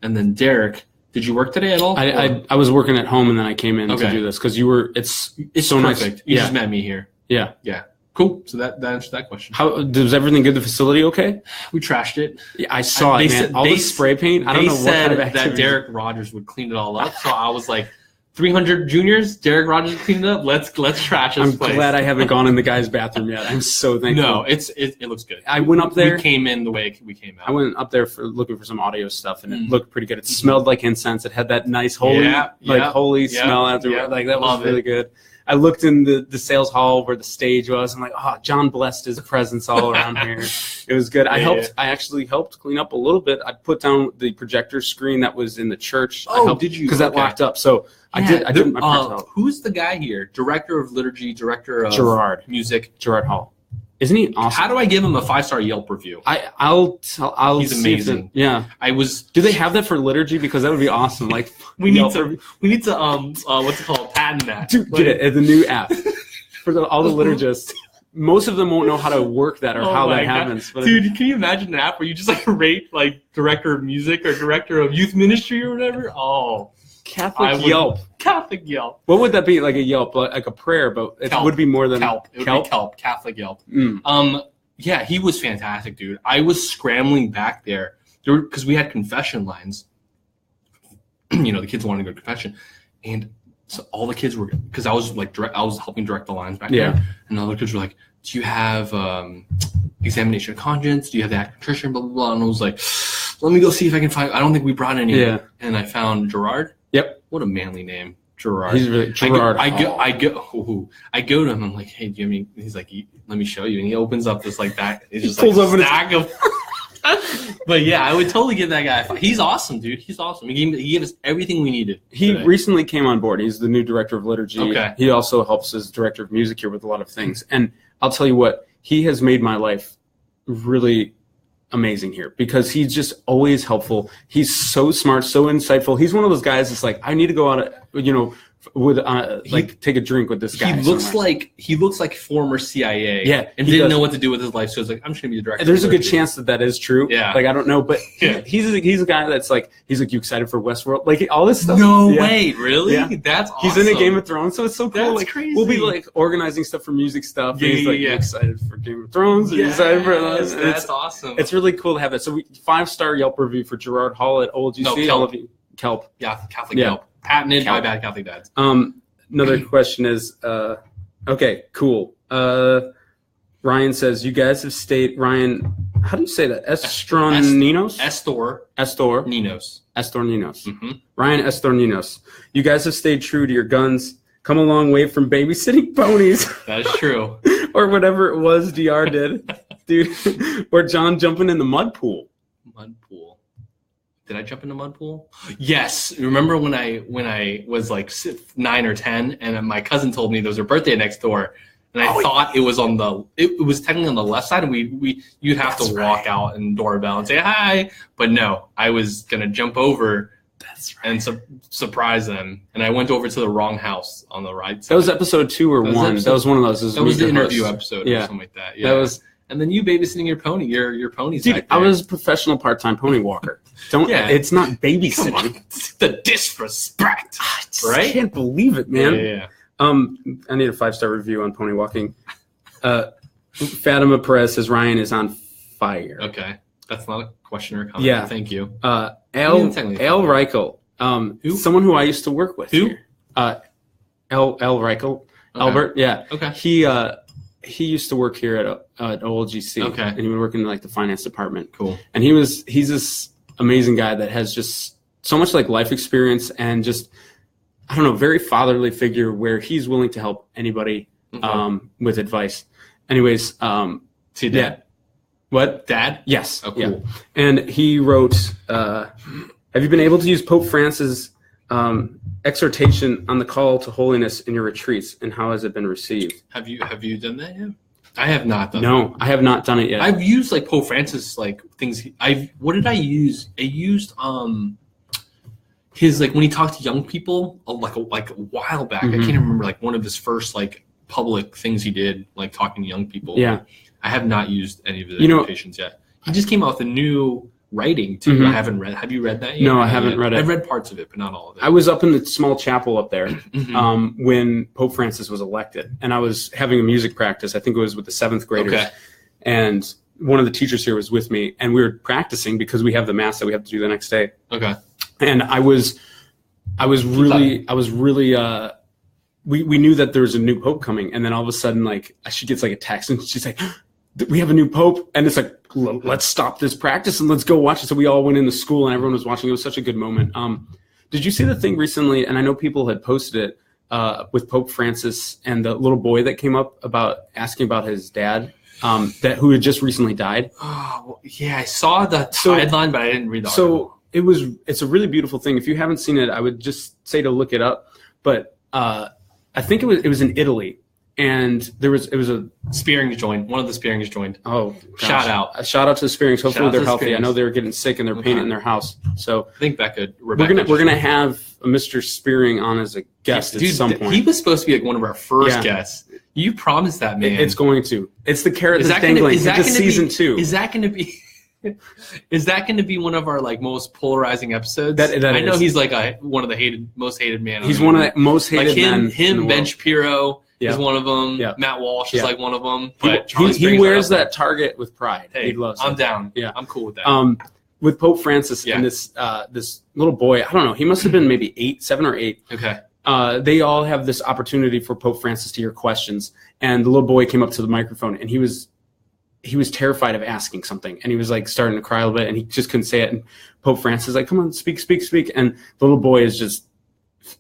S1: And then Derek, did you work today at all?
S2: I was working at home, and then I came in to do this because it's so
S1: perfect.
S2: Nice.
S1: You just met me here.
S2: Yeah.
S1: Yeah. Cool. So that answers that question.
S2: How was everything good? The facility okay?
S1: We trashed it.
S2: Yeah, I saw it, man. All the spray paint. I don't know what kind of activity.
S1: That Derek Rogers would clean it all up. So I was like, 300 juniors, Derek Rogers cleaned it up. Let's trash this place.
S2: I'm glad I haven't gone in the guy's bathroom yet. I'm so thankful.
S1: No, it looks good.
S2: I went up there.
S1: We came in the way we came out.
S2: I went up there looking for some audio stuff, and it looked pretty good. It smelled like incense. It had that nice holy smell after. Like, that was really good. I looked in the sales hall where the stage was. I'm like, oh, John blessed his presence all around here. It was good. I actually helped clean up a little bit. I put down the projector screen that was in the church.
S1: Did you?
S2: Because that locked up. So I did my parts help.
S1: Who's the guy here? Director of liturgy, director of music.
S2: Gerard Hall. Isn't he awesome?
S1: How do I give him a 5-star Yelp review?
S2: I'll
S1: He's amazing.
S2: Do they have that for liturgy? Because that would be awesome. Like,
S1: we need to what's it called? Patent that.
S2: Dude, get it as a new app for all the liturgists. Most of them won't know how to work that or how that happens. But
S1: dude, can you imagine an app where you just like rate like director of music or director of youth ministry or whatever? Oh.
S2: Catholic Yelp. What would that be? Like a Yelp, like a prayer, but it would be more than
S1: Kelp. It would be Kelp. Catholic Yelp. Yeah, he was fantastic, dude. I was scrambling back there because we had confession lines. The kids wanted to go to confession, and so all the kids were, because I was like I was helping direct the lines back there, and all the kids were like, "Do you have examination of conscience? Do you have the act of contrition? Blah blah blah." And I was like, "Let me go see if I can find." I don't think we brought any. Yeah. And I found Gerard.
S2: Yep.
S1: What a manly name. Gerard.
S2: He's really Gerard.
S1: I go to him. I'm like, hey, Jimmy. He's like, let me show you. And he opens up this like back. It's just
S2: pulls
S1: like
S2: up
S1: a stack of. But yeah, I would totally give that guy. He's awesome, dude. He's awesome. He gave us everything we needed.
S2: He recently came on board. He's the new director of liturgy.
S1: Okay.
S2: He also helps as director of music here with a lot of things. And I'll tell you what, he has made my life really amazing here because he's just always helpful. He's so smart, so insightful. He's one of those guys that's like, I need to go out, with take a drink with this guy.
S1: He looks like former CIA.
S2: Yeah,
S1: and didn't know what to do with his life, so he's like, I'm just gonna be the director.
S2: There's a good chance that is true.
S1: Yeah,
S2: like I don't know, but he's a guy that's like, he's like, you excited for Westworld? Like all this stuff.
S1: No way, really?
S2: Yeah.
S1: That's awesome.
S2: He's in a Game of Thrones, so it's so cool.
S1: That's
S2: like
S1: crazy.
S2: we'll be like organizing stuff for music stuff.
S1: Yeah,
S2: and he's like, you excited for Game of Thrones? Are you excited for that?
S1: That's awesome.
S2: It's really cool to have that. So 5-star Yelp review for Gerard Hall at OLGC.
S1: No,
S2: Kelp.
S1: Yeah, Catholic Yelp. Patented by bad Catholic dads.
S2: Another question is, okay, cool. Ryan says, you guys have stayed, Ryan, how do you say that? Estroninos?
S1: Estor Ninos.
S2: Mm-hmm. Ryan Estorninos. You guys have stayed true to your guns. Come a long way from babysitting ponies.
S1: That is true.
S2: Or whatever it was DR did. Dude. Or John jumping in the mud pool.
S1: Mud pool. Did I jump in the mud pool? Yes. Remember when I was like 9 or 10 and my cousin told me there was her birthday next door and I thought it was it was technically on the left side and you'd have to walk out and doorbell and say hi. But no, I was going to jump over and surprise them. And I went over to the wrong house on the right side.
S2: That was episode 2 or 1. That was one of those.
S1: That was the interview episode or something like that. Yeah.
S2: That was.
S1: And then you babysitting your pony, your ponies.
S2: Dude, I was a professional part-time pony walker. It's not babysitting.
S1: The disrespect, right?
S2: I can't believe it, man.
S1: Yeah.
S2: I need a 5-star review on pony walking. Fatima Perez says Ryan is on fire.
S1: Okay, that's not a question or a comment.
S2: Yeah,
S1: thank you.
S2: Al Reichel,
S1: who?
S2: Someone who I used to work with.
S1: Who?
S2: Here. Al Reichel, Albert. Yeah.
S1: Okay.
S2: He used to work here at OLGC.
S1: Okay.
S2: And he would work in like the finance department.
S1: Cool.
S2: And he's this amazing guy that has just so much like life experience and just, I don't know, very fatherly figure where he's willing to help anybody with advice. Anyways,
S1: see dad.
S2: Yeah. What?
S1: Dad?
S2: Yes.
S1: Oh, cool.
S2: Yeah. And he wrote, have you been able to use Pope Francis' exhortation on the call to holiness in your retreats, and how has it been received?
S1: Have you done that yet? I have not done that.
S2: No, I have not done it yet.
S1: I've used like Pope Francis like things. What did I use? I used his like when he talked to young people like a while back.
S2: Mm-hmm.
S1: I can't remember like one of his first like public things he did like talking to young people.
S2: Yeah.
S1: I have not used any of his exhortations yet. He just came out with a new writing too.
S2: Mm-hmm.
S1: I haven't read. Have you read that yet?
S2: No, I haven't read it.
S1: I've read parts of it, but not all of it.
S2: I was up in the small chapel up there when Pope Francis was elected, and I was having a music practice. I think it was with the 7th graders. Okay. And one of the teachers here was with me, and we were practicing because we have the mass that we have to do the next day.
S1: Okay.
S2: And I was really we knew that there was a new pope coming, and then all of a sudden like she gets like a text and she's like, we have a new pope, and it's like, let's stop this practice and let's go watch it. So we all went into school and everyone was watching. It was such a good moment. Did you see the thing recently? And I know people had posted it with Pope Francis and the little boy that came up about asking about his dad, who had just recently died.
S1: Oh yeah, I saw the headline, but I didn't read the article.
S2: So it's a really beautiful thing. If you haven't seen it, I would just say to look it up. But I think it was in Italy. And it was a
S1: Spearings joined. One of the Spearings joined.
S2: Oh, gosh.
S1: Shout out
S2: to the Spearings. Hopefully they're healthy.
S1: Spearings.
S2: I know they were getting sick and they're painting in their house. So
S1: I think Rebecca.
S2: We're gonna have a Mr. Spearing on as a guest at some point.
S1: He was supposed to be like one of our first guests. You promised that, man.
S2: It's going to. It's the carrot that's dangling. It's season 2.
S1: Is that going to be? Is that going to be one of our like most polarizing episodes?
S2: That
S1: I know he's like one of the most hated men.
S2: He's one of the most hated men.
S1: Him, Ben Shapiro. Is one of them.
S2: Yeah.
S1: Matt Walsh is like one of them.
S2: But he wears that target with pride.
S1: Hey,
S2: he loves
S1: I'm
S2: it.
S1: down.
S2: Yeah,
S1: I'm cool with that.
S2: With Pope Francis and this little boy, I don't know, he must have been maybe 7 or 8.
S1: Okay.
S2: They all have this opportunity for Pope Francis to hear questions, and the little boy came up to the microphone, and he was terrified of asking something, and he was like starting to cry a little bit, and he just couldn't say it. And Pope Francis is like, "Come on, speak," and the little boy is just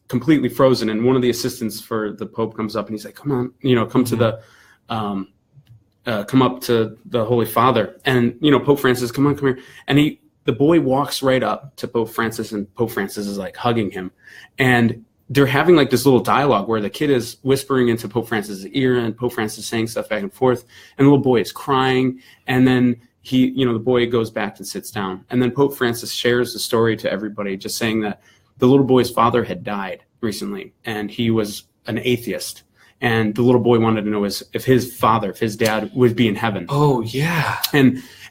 S2: completely frozen. And one of the assistants for the Pope comes up and he's like, come on, come to the, come up to the Holy Father. And, Pope Francis, come here. And the boy walks right up to Pope Francis, and Pope Francis is like hugging him. And they're having like this little dialogue where the kid is whispering into Pope Francis' ear, and Pope Francis is saying stuff back and forth. And the little boy is crying. And then the boy goes back and sits down. And then Pope Francis shares the story to everybody, just saying that the little boy's father had died recently, and he was an atheist. And the little boy wanted to know if his dad would be in heaven.
S1: Oh, yeah.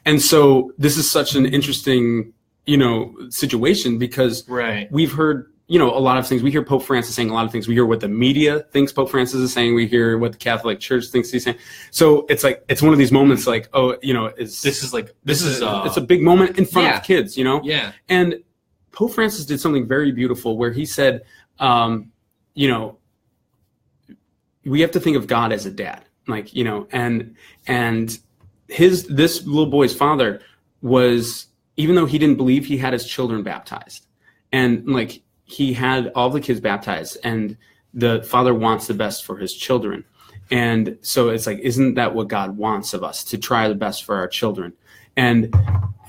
S2: And so this is such an interesting, situation, because we've heard, a lot of things. We hear Pope Francis saying a lot of things. We hear what the media thinks Pope Francis is saying. We hear what the Catholic Church thinks he's saying. So it's like, it's one of these moments like, it's a big moment in front of kids,
S1: Yeah.
S2: And Pope Francis did something very beautiful where he said, we have to think of God as a dad, and this little boy's father was, even though he didn't believe, he had his children baptized, and he had all the kids baptized, and the father wants the best for his children. And so it's like, isn't that what God wants of us, to try the best for our children? And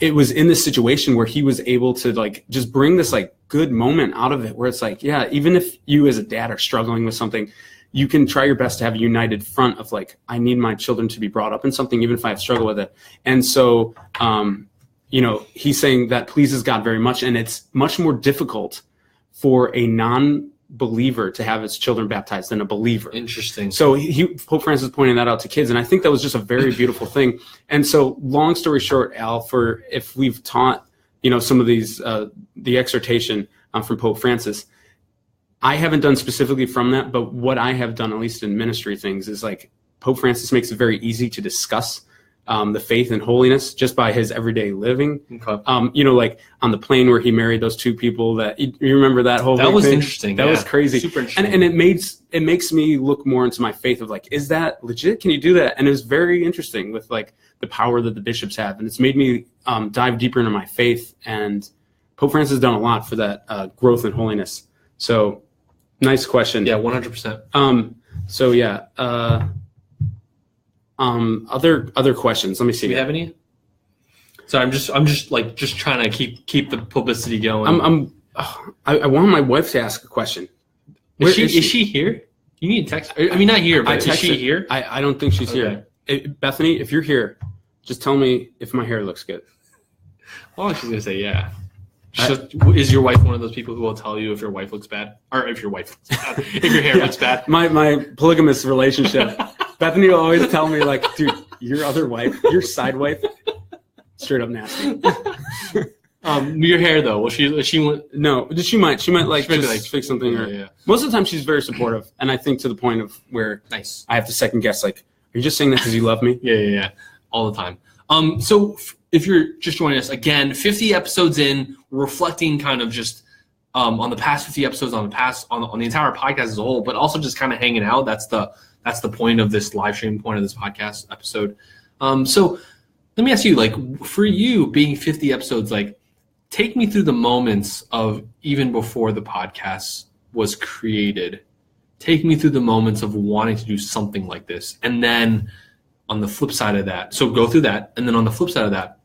S2: it was in this situation where he was able to just bring this good moment out of it, where it's like, yeah, even if you as a dad are struggling with something, you can try your best to have a united front of I need my children to be brought up in something, even if I have struggled with it. And so, he's saying that pleases God very much. And it's much more difficult for a non-believer to have his children baptized than a believer.
S1: Interesting.
S2: So Pope Francis pointed that out to kids. And I think that was just a very beautiful thing. And so long story short, Al, if we've taught, some of these, the exhortation from Pope Francis, I haven't done specifically from that, but what I have done, at least in ministry things, is Pope Francis makes it very easy to discuss the faith and holiness just by his everyday living.
S1: Okay.
S2: On the plane where he married those two people, that you remember that whole
S1: thing? That was
S2: thing?
S1: Interesting.
S2: That was crazy.
S1: Super interesting.
S2: And it makes me look more into my faith of is that legit? Can you do that? And it was very interesting with the power that the bishops have, and it's made me dive deeper into my faith. And Pope Francis has done a lot for that growth in holiness. So. Nice question.
S1: Yeah, 100%.
S2: So yeah. Other questions. Let me see.
S1: Do we have any? So I'm just trying to keep the publicity going.
S2: I want my wife to ask a question.
S1: Is she here? You need to text her. I mean, not here, but is she here?
S2: I don't think she's here. Bethany, if you're here, just tell me if my hair looks good.
S1: Well, she's gonna say yeah. Is your wife one of those people who will tell you if your wife looks bad, or if your hair looks bad?
S2: My polygamous relationship, Bethany will always tell me dude, your other wife, your side wife, straight up nasty.
S1: Your hair though, no,
S2: she might just fix something.
S1: Yeah.
S2: Most of the time she's very supportive, and I think to the point of where
S1: nice.
S2: I have to second guess, are you just saying that because you love me?
S1: Yeah, all the time. So if you're just joining us again, 50 episodes in, reflecting kind of just on the past 50 episodes, on the entire podcast as a whole, but also just kind of hanging out. That's the point of this live stream, point of this podcast episode. So let me ask you, for you being 50 episodes, take me through the moments of even before the podcast was created. Take me through the moments of wanting to do something like this, and then on the flip side of that, so go through that, and then on the flip side of that,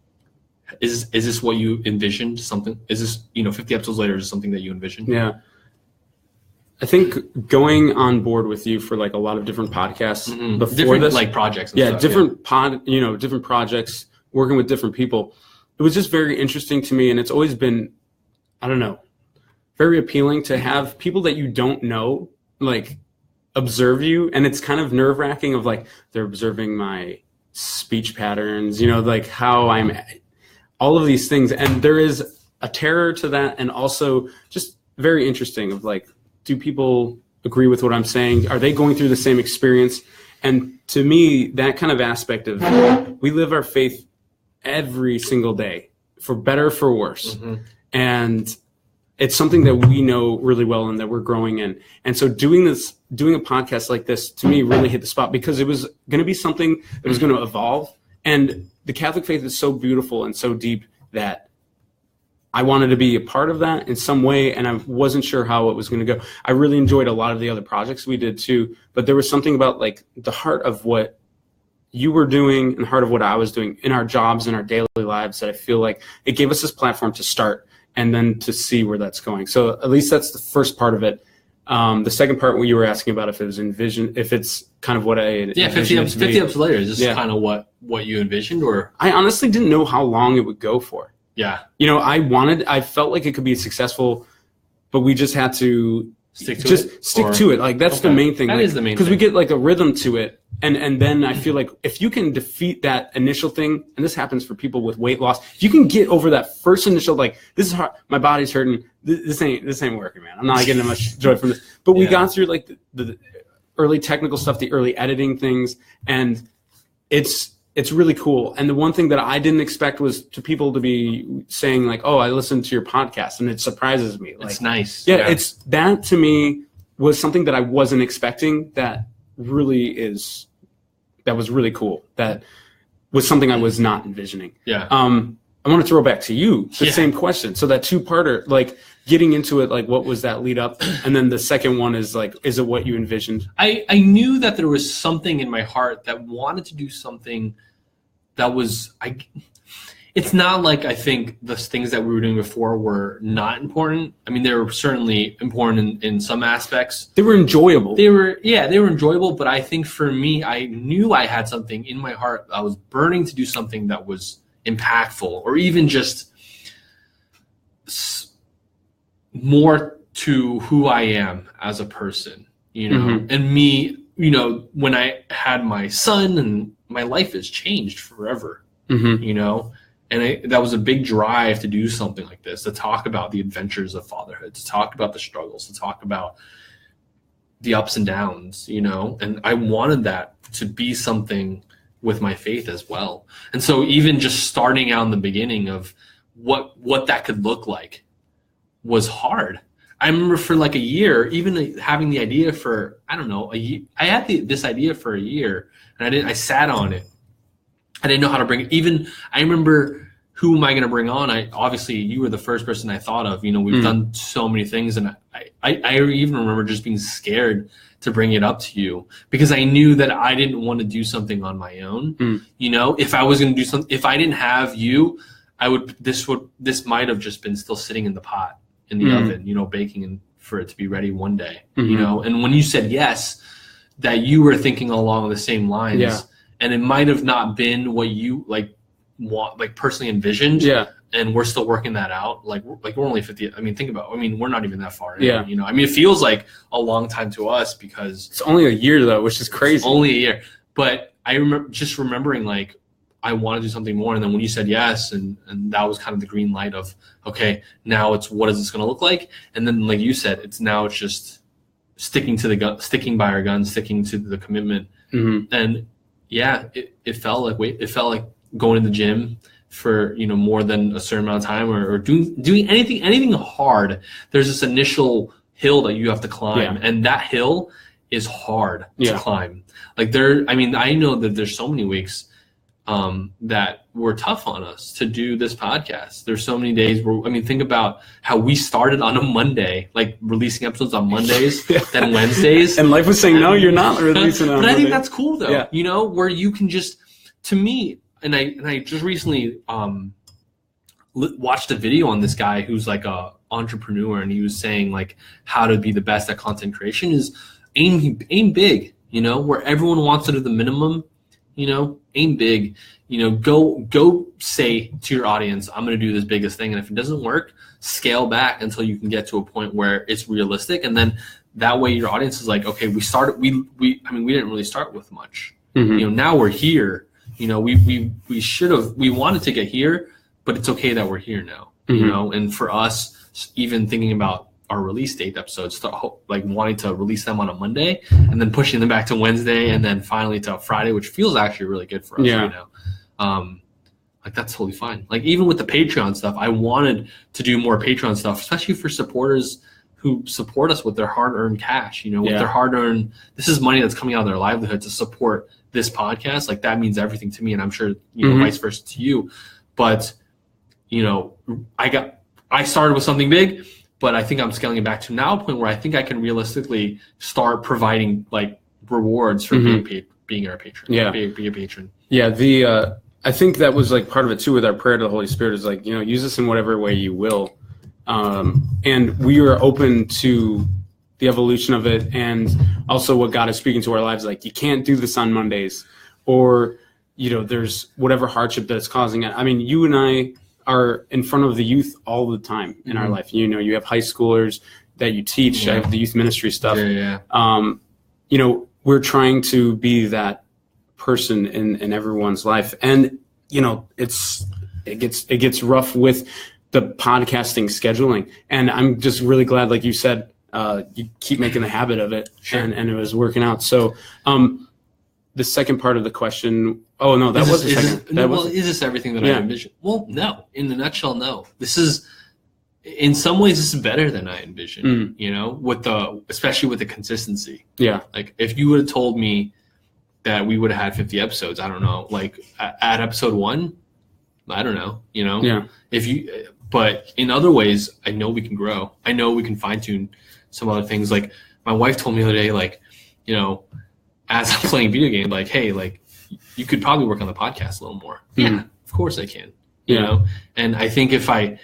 S1: is this what you envisioned? Something? Is this 50 episodes later? Is something that you envisioned?
S2: Yeah, I think going on board with you for a lot of different podcasts before
S1: different,
S2: this,
S1: projects. And stuff,
S2: different projects, working with different people. It was just very interesting to me, and it's always been, very appealing to have people that you don't know observe you, and it's kind of nerve-wracking of they're observing my speech patterns, how I'm, all of these things, and there is a terror to that, and also just very interesting of do people agree with what I'm saying? Are they going through the same experience? And to me, that kind of aspect of we live our faith every single day, for better, for worse, and it's something that we know really well and that we're growing in. And so doing a podcast like this, to me, really hit the spot, because it was going to be something that was going to evolve. And the Catholic faith is so beautiful and so deep that I wanted to be a part of that in some way, and I wasn't sure how it was going to go. I really enjoyed a lot of the other projects we did too, but there was something about like the heart of what you were doing and the heart of what I was doing in our jobs, in our daily lives, that I feel like it gave us this platform to start and then to see where that's going. So at least that's the first part of it. The second part, where you were asking about if it was if it's kind of what I
S1: 50 episodes later, is this kind of what you envisioned? Or
S2: I honestly didn't know how long it would go for.
S1: Yeah.
S2: You know, I felt like it could be successful, but we just had to stick to it. Like that's the main thing.
S1: That is the main thing.
S2: Because we get like a rhythm to it. And then I feel like if you can defeat that initial thing, and this happens for people with weight loss, if you can get over that first initial, like, this is hard, my body's hurting, this ain't working, man. I'm not getting much joy from this. But we got through like the early technical stuff, the early editing things, and it's really cool. And the one thing that I didn't expect was to people to be saying like, "Oh, I listened to your podcast," and it surprises me. Like,
S1: it's nice.
S2: Yeah, it's that to me was something that I wasn't expecting. That was really cool. That was something I was not envisioning.
S1: Yeah.
S2: I want to throw back to you the same question. So that two-parter, like getting into it, like what was that lead up? And then the second one is like, is it what you envisioned?
S1: I knew that there was something in my heart that wanted to do something that was, it's not like I think the things that we were doing before were not important. I mean, they were certainly important in some aspects.
S2: They were enjoyable.
S1: They were enjoyable, but I think for me, I knew I had something in my heart. I was burning to do something that was impactful, or even just more to who I am as a person, you know.
S2: Mm-hmm.
S1: And me, you know, when I had my son, and my life has changed forever,
S2: mm-hmm.
S1: you know. And that was a big drive to do something like this, to talk about the adventures of fatherhood, to talk about the struggles, to talk about the ups and downs, you know. And I wanted that to be something with my faith as well. And so even just starting out in the beginning of what that could look like was hard. I remember for like a year, even having the idea for, I don't know, a year. I had this idea for a year, and I sat on it. I didn't know how to bring it. Even I remember, who am I going to bring on? Obviously you were the first person I thought of. You know, we've done so many things, and I even remember just being scared to bring it up to you, because I knew that I didn't want to do something on my own. You know, if I was going to do something, if I didn't have you, this might have just been still sitting in the pot in the oven, you know, baking and for it to be ready one day, you know. And when you said yes, that you were thinking along the same lines.
S2: Yeah.
S1: And it might have not been what you personally envisioned. Yeah. And we're still working that out. Like we're only 50. I mean, we're not even that far in.
S2: Yeah.
S1: You know, I mean, it feels like a long time to us because
S2: it's only a year though, which is crazy.
S1: It's only a year. But I remembering like, I want to do something more. And then when you said yes, and that was kind of the green light of, okay, now it's, what is this going to look like? And then like you said, it's just sticking to the gun, sticking by our guns, sticking to the commitment. Mm-hmm. And yeah, it felt like going to the gym for, you know, more than a certain amount of time, or doing anything hard. There's this initial hill that you have to climb, and that hill is hard to climb. Like I know that there's so many weeks that were tough on us to do this podcast. There's so many days where, I mean, think about how we started on a Monday, like releasing episodes on Mondays, then Wednesdays.
S2: And life was saying, no, you're not releasing on
S1: But
S2: Monday.
S1: I think that's cool though, you know, where you can just, to me, and I just recently watched a video on this guy who's like a entrepreneur, and he was saying like how to be the best at content creation is aim big, you know, where everyone wants to do the minimum. You know, aim big, you know, go say to your audience, I'm going to do this biggest thing. And if it doesn't work, scale back until you can get to a point where it's realistic. And then that way your audience is like, okay, we didn't really start with much, you know, now we're here, you know, we wanted to get here, but it's okay that we're here now, you know. And for us, even thinking about our release date episodes, like wanting to release them on a Monday and then pushing them back to Wednesday and then finally to Friday, which feels actually really good for us right now. Like that's totally fine. Like even with the Patreon stuff, I wanted to do more Patreon stuff, especially for supporters who support us with their hard-earned cash, you know, with their hard-earned, this is money that's coming out of their livelihood to support this podcast. Like that means everything to me, and I'm sure, you know, vice versa to you. But, you know, I started with something big, but I think I'm scaling it back to now a point where I think I can realistically start providing like rewards for being our patron.
S2: Yeah.
S1: Be a patron.
S2: Yeah. I think that was like part of it too with our prayer to the Holy Spirit is like, use this in whatever way you will. And we are open to the evolution of it and also what God is speaking to our lives. Like you can't do this on Mondays or, there's whatever hardship that it's causing. I mean, you and I are in front of the youth all the time in our life. You have high schoolers that you teach. I have the youth ministry stuff. We're trying to be that person in everyone's life. And, it gets rough with the podcasting scheduling. And I'm just really glad, like you said, you keep making the habit of it and it was working out. So, the second part of the question, was the second.
S1: Is this everything that I envisioned? Well, no. In the nutshell, no. This is, in some ways, this is better than I envisioned, especially with the consistency.
S2: Yeah.
S1: Like, if you would have told me that we would have had 50 episodes, I don't know, like at episode 1, I don't know,
S2: Yeah.
S1: But in other ways, I know we can grow. I know we can fine tune some other things. Like, my wife told me the other day, like, as I'm playing video game, like, hey, like, you could probably work on the podcast a little more. Yeah, of course I can. You know, and I think if I,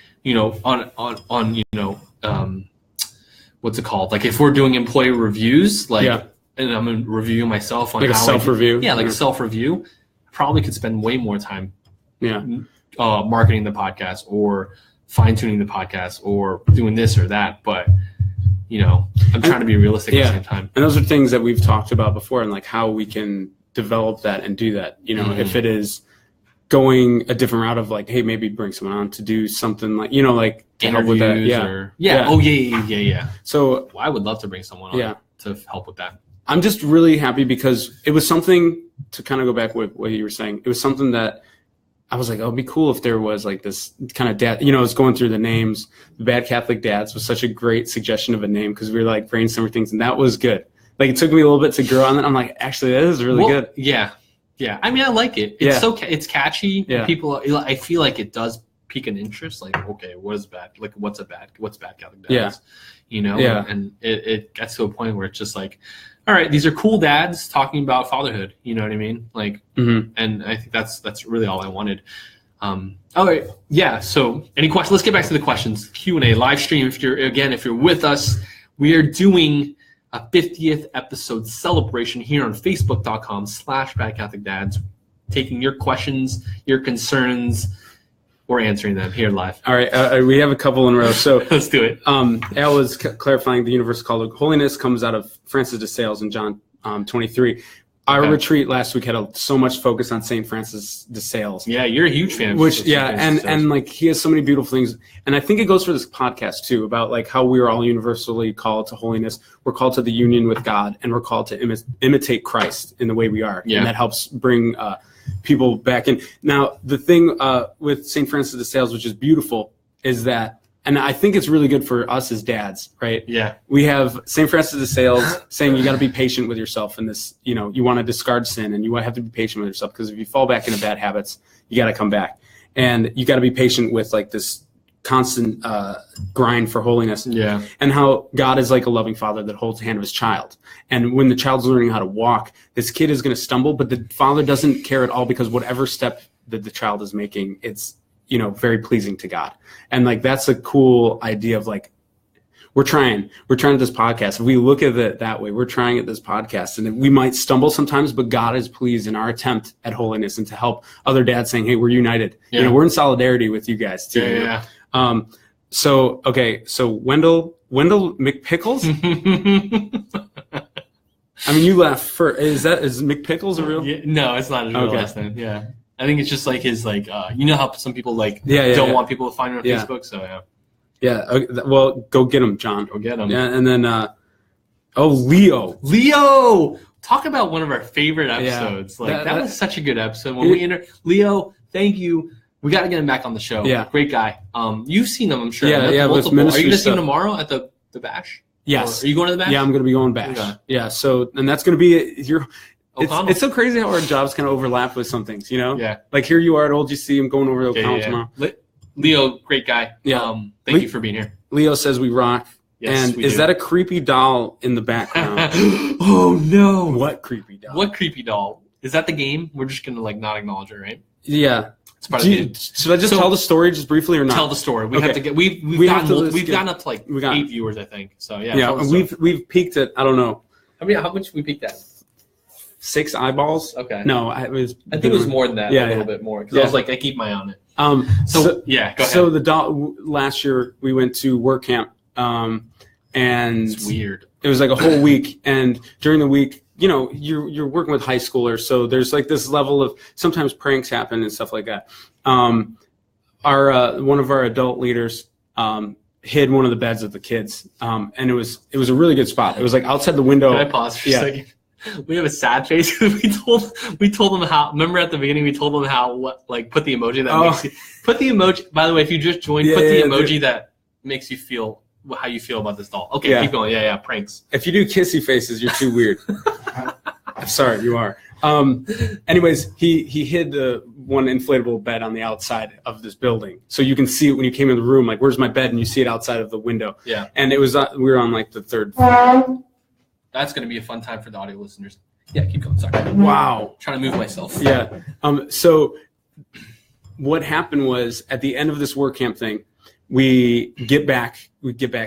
S1: what's it called? Like, if we're doing employee reviews, like, and I'm reviewing myself on
S2: like a self-review.
S1: Like a self-review, I probably could spend way more time.
S2: Yeah.
S1: Marketing the podcast or fine-tuning the podcast or doing this or that, but I'm trying to be realistic at the same time.
S2: And those are things that we've talked about before and like how we can develop that and do that. If it is going a different route of like, hey, maybe bring someone on to do something like, like to help with that. Yeah.
S1: Oh yeah.
S2: So
S1: I would love to bring someone on to help with that.
S2: I'm just really happy because it was something to kind of go back with what you were saying. It was something that I was like, oh, it'd be cool if there was like this kind of dad, I was going through the names. The Bad Catholic Dads was such a great suggestion of a name because we were like brainstorming things and that was good. Like it took me a little bit to grow on that. I'm like, actually, that is really good.
S1: Yeah. Yeah. I mean, I like it. It's it's catchy.
S2: Yeah.
S1: People, I feel like it does pique an interest. Like, okay, what is bad? Like, what's Bad Catholic Dads? And it gets to a point where it's just like, all right, these are cool dads talking about fatherhood. You know what I mean? Like, and I think that's really all I wanted. All right, yeah. So, any questions? Let's get back to the questions. Q&A live stream. If you're with us, we are doing a 50th episode celebration here on Facebook.com/BadCatholicDads, taking your questions, your concerns. We're answering them here live.
S2: All right, we have a couple in a row. So
S1: let's do it.
S2: Al was clarifying the universal call to holiness comes out of Francis de Sales in John 23. Our retreat last week had so much focus on St. Francis de Sales.
S1: Yeah, you're a huge fan.
S2: And like he has so many beautiful things. And I think it goes for this podcast too about like how we are all universally called to holiness. We're called to the union with God, and we're called to imitate Christ in the way we are. Yeah. And that helps bring people back in. Now, the thing with St. Francis de Sales, which is beautiful, is that, and I think it's really good for us as dads, right?
S1: Yeah.
S2: We have St. Francis de Sales saying you got to be patient with yourself in this, you want to discard sin and you have to be patient with yourself because if you fall back into bad habits, you got to come back. And you got to be patient with like this constant grind for holiness.
S1: Yeah.
S2: And how God is like a loving father that holds the hand of his child. And when the child's learning how to walk, this kid is going to stumble, but the father doesn't care at all because whatever step that the child is making, it's, very pleasing to God. And like, that's a cool idea of like, we're trying at this podcast. If we look at it that way, we're trying at this podcast and we might stumble sometimes, but God is pleased in our attempt at holiness and to help other dads saying, hey, we're united.
S1: Yeah.
S2: We're in solidarity with you guys too.
S1: Yeah.
S2: So Wendell McPickles. I mean, you laugh is McPickles a real?
S1: Yeah, no, it's not his real last name. Yeah. I think it's just like his how some people don't want people to find him on Facebook. So yeah.
S2: Yeah. Okay, well, go get him, John.
S1: Go get him.
S2: Yeah, and then Leo.
S1: Talk about one of our favorite episodes. Yeah. That was such a good episode. When Leo, thank you. We got to get him back on the show.
S2: Yeah.
S1: Great guy. You've seen him, I'm sure.
S2: Yeah.
S1: Are you going to see him
S2: stuff.
S1: tomorrow at the bash?
S2: Yes.
S1: Or are you going to the bash?
S2: Yeah, I'm going to be going bash. Okay. Yeah. So, and that's going to be it's so crazy how our jobs kind of overlap with some things, Yeah. Like here you are at Old GC. I'm going over to O'Connell tomorrow.
S1: Leo, great guy.
S2: Yeah.
S1: Thank you for being here.
S2: Leo says we rock.
S1: Yes,
S2: and
S1: we
S2: is
S1: do.
S2: that a creepy doll in the background?
S1: Oh no!
S2: What creepy doll?
S1: What creepy doll? Is that the game? We're just gonna like not acknowledge it, right?
S2: Yeah.
S1: It's part of the game.
S2: Should I just tell the story just briefly or not?
S1: Tell the story. We
S2: Okay.
S1: have to get. We've gotten up to like
S2: we got
S1: 8 viewers, I think. So yeah.
S2: Yeah, we've peaked at, I don't know,
S1: How much we peaked at?
S2: 6 eyeballs.
S1: Okay.
S2: No,
S1: I think it was more than that.
S2: Yeah,
S1: a little bit more because I was like, I keep my eye on it. So yeah, go ahead.
S2: So the doll last year we went to work camp, and
S1: It's weird.
S2: it was like a whole week, and during the week, you know, you're working with high schoolers, so there's like this level of sometimes pranks happen and stuff like that. Our one of our adult leaders hid one of the beds of the kids, and it was a really good spot. It was like outside the window.
S1: Can I pause for a second? We have a sad face because we told them how. Remember at the beginning we told them how put the emoji that makes you put the emoji. By the way, if you just joined, put the emoji that makes you feel how you feel about this doll. Okay, keep going. Yeah, pranks.
S2: If you do kissy faces, you're too weird. I'm sorry, you are. Anyways, he hid the one inflatable bed on the outside of this building, so you can see it when you came in the room. Like, where's my bed? And you see it outside of the window. Yeah. And it was we were on like the 3rd floor.
S1: That's going to be a fun time for the audio listeners. Yeah, keep going. Sorry.
S2: Wow.
S1: I'm trying to move myself.
S2: Yeah. So what happened was at the end of this work camp thing, we get back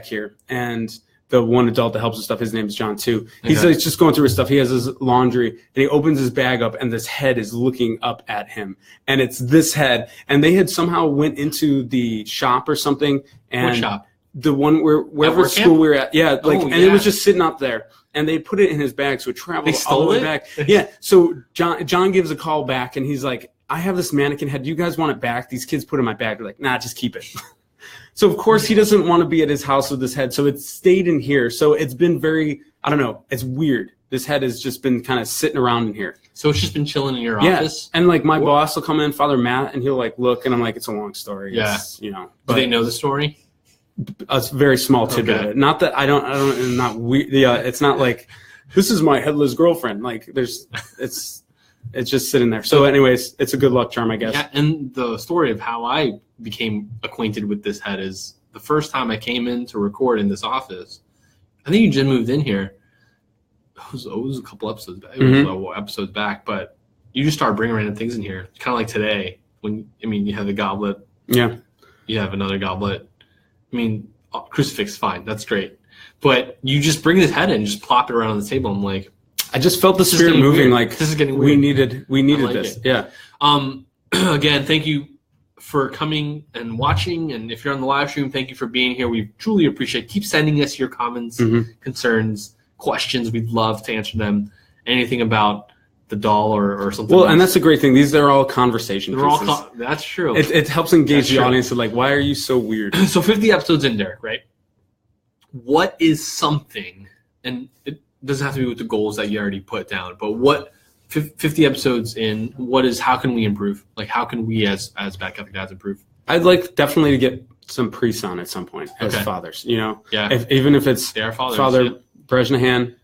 S2: here, and the one adult that helps us stuff, his name is John too. He's like just going through his stuff. He has his laundry, and he opens his bag up, and this head is looking up at him, and it's this head. And they had somehow went into the shop or something. And
S1: what shop?
S2: The one wherever school we were at. Yeah, and it was just sitting up there. And they put it in his bag, so it traveled all the way back. Yeah. So John gives a call back, and he's like, "I have this mannequin head. Do you guys want it back? These kids put it in my bag." They're like, "Nah, just keep it." So of course he doesn't want to be at his house with this head, so it stayed in here. So it's been very, I don't know, it's weird. This head has just been kind of sitting around in here.
S1: So it's just been chilling in your office?
S2: And like my boss will come in, Father Matt, and he'll like look, and I'm like, it's a long story.
S1: Yeah.
S2: It's, you know.
S1: Do they know the story?
S2: A very small tidbit of it. Not that I don't, not weird. Yeah, it's not like, this is my headless girlfriend. Like it's just sitting there. So anyways, it's a good luck charm, I guess. Yeah,
S1: and the story of how I became acquainted with this head is the first time I came in to record in this office. I think you just moved in here. It was a couple episodes back. It was episodes back, but you just started bringing random things in here. Kind of like today when, you have the goblet.
S2: Yeah.
S1: You have another goblet. Crucifix, fine. That's great. But you just bring this head in and just plop it around on the table. I'm like,
S2: I just felt the spirit moving. Like, this
S1: is getting
S2: weird. We needed
S1: like
S2: this.
S1: It.
S2: Yeah.
S1: Again, thank you for coming and watching. And if you're on the live stream, thank you for being here. We truly appreciate it. Keep sending us your comments, concerns, questions. We'd love to answer them. Anything about the doll or something.
S2: Well, and that's a great thing. These are all conversation pieces.
S1: That's true.
S2: It helps engage the audience with like, why are you so weird?
S1: So 50 episodes in, Derek, right? What is something, and it doesn't have to be with the goals that you already put down, but what 50 episodes in, how can we improve? Like, how can we as Bad Catholic Dads improve?
S2: I'd like definitely to get some priests on at some point as fathers, you know?
S1: Yeah.
S2: Even if it's
S1: fathers,
S2: Father Brezhnehan,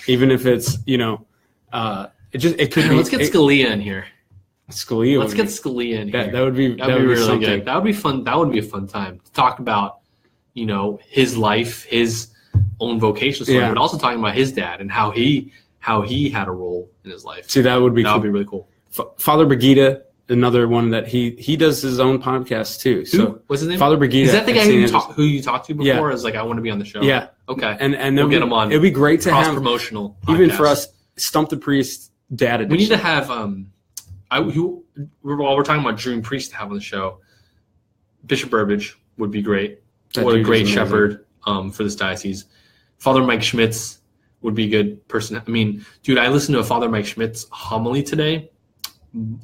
S2: even if it's, it could be.
S1: Let's get Scalia in here.
S2: Scalia.
S1: Let's get Scalia in here.
S2: That would be
S1: really
S2: something.
S1: good. That would be fun. That would be a fun time to talk about, his life, his own vocation story, but also talking about his dad and how he had a role in his life.
S2: See, that would be
S1: would be really cool.
S2: Father Brigida, another one that he does his own podcast too. So
S1: what's his name?
S2: Father Brigida.
S1: Is that the guy who you talked to before? Yeah. Is like, I want to be on the show.
S2: Yeah.
S1: Okay.
S2: And
S1: we'll get him on.
S2: It'd be great to have
S1: promotional
S2: even for us. Stump the Priest Dad edition.
S1: We need to have while we're talking about dream priest to have on the show, Bishop Burbage would be great. What a great shepherd for this diocese. Father Mike Schmitz would be a good person. Dude, I listened to a Father Mike Schmitz homily today.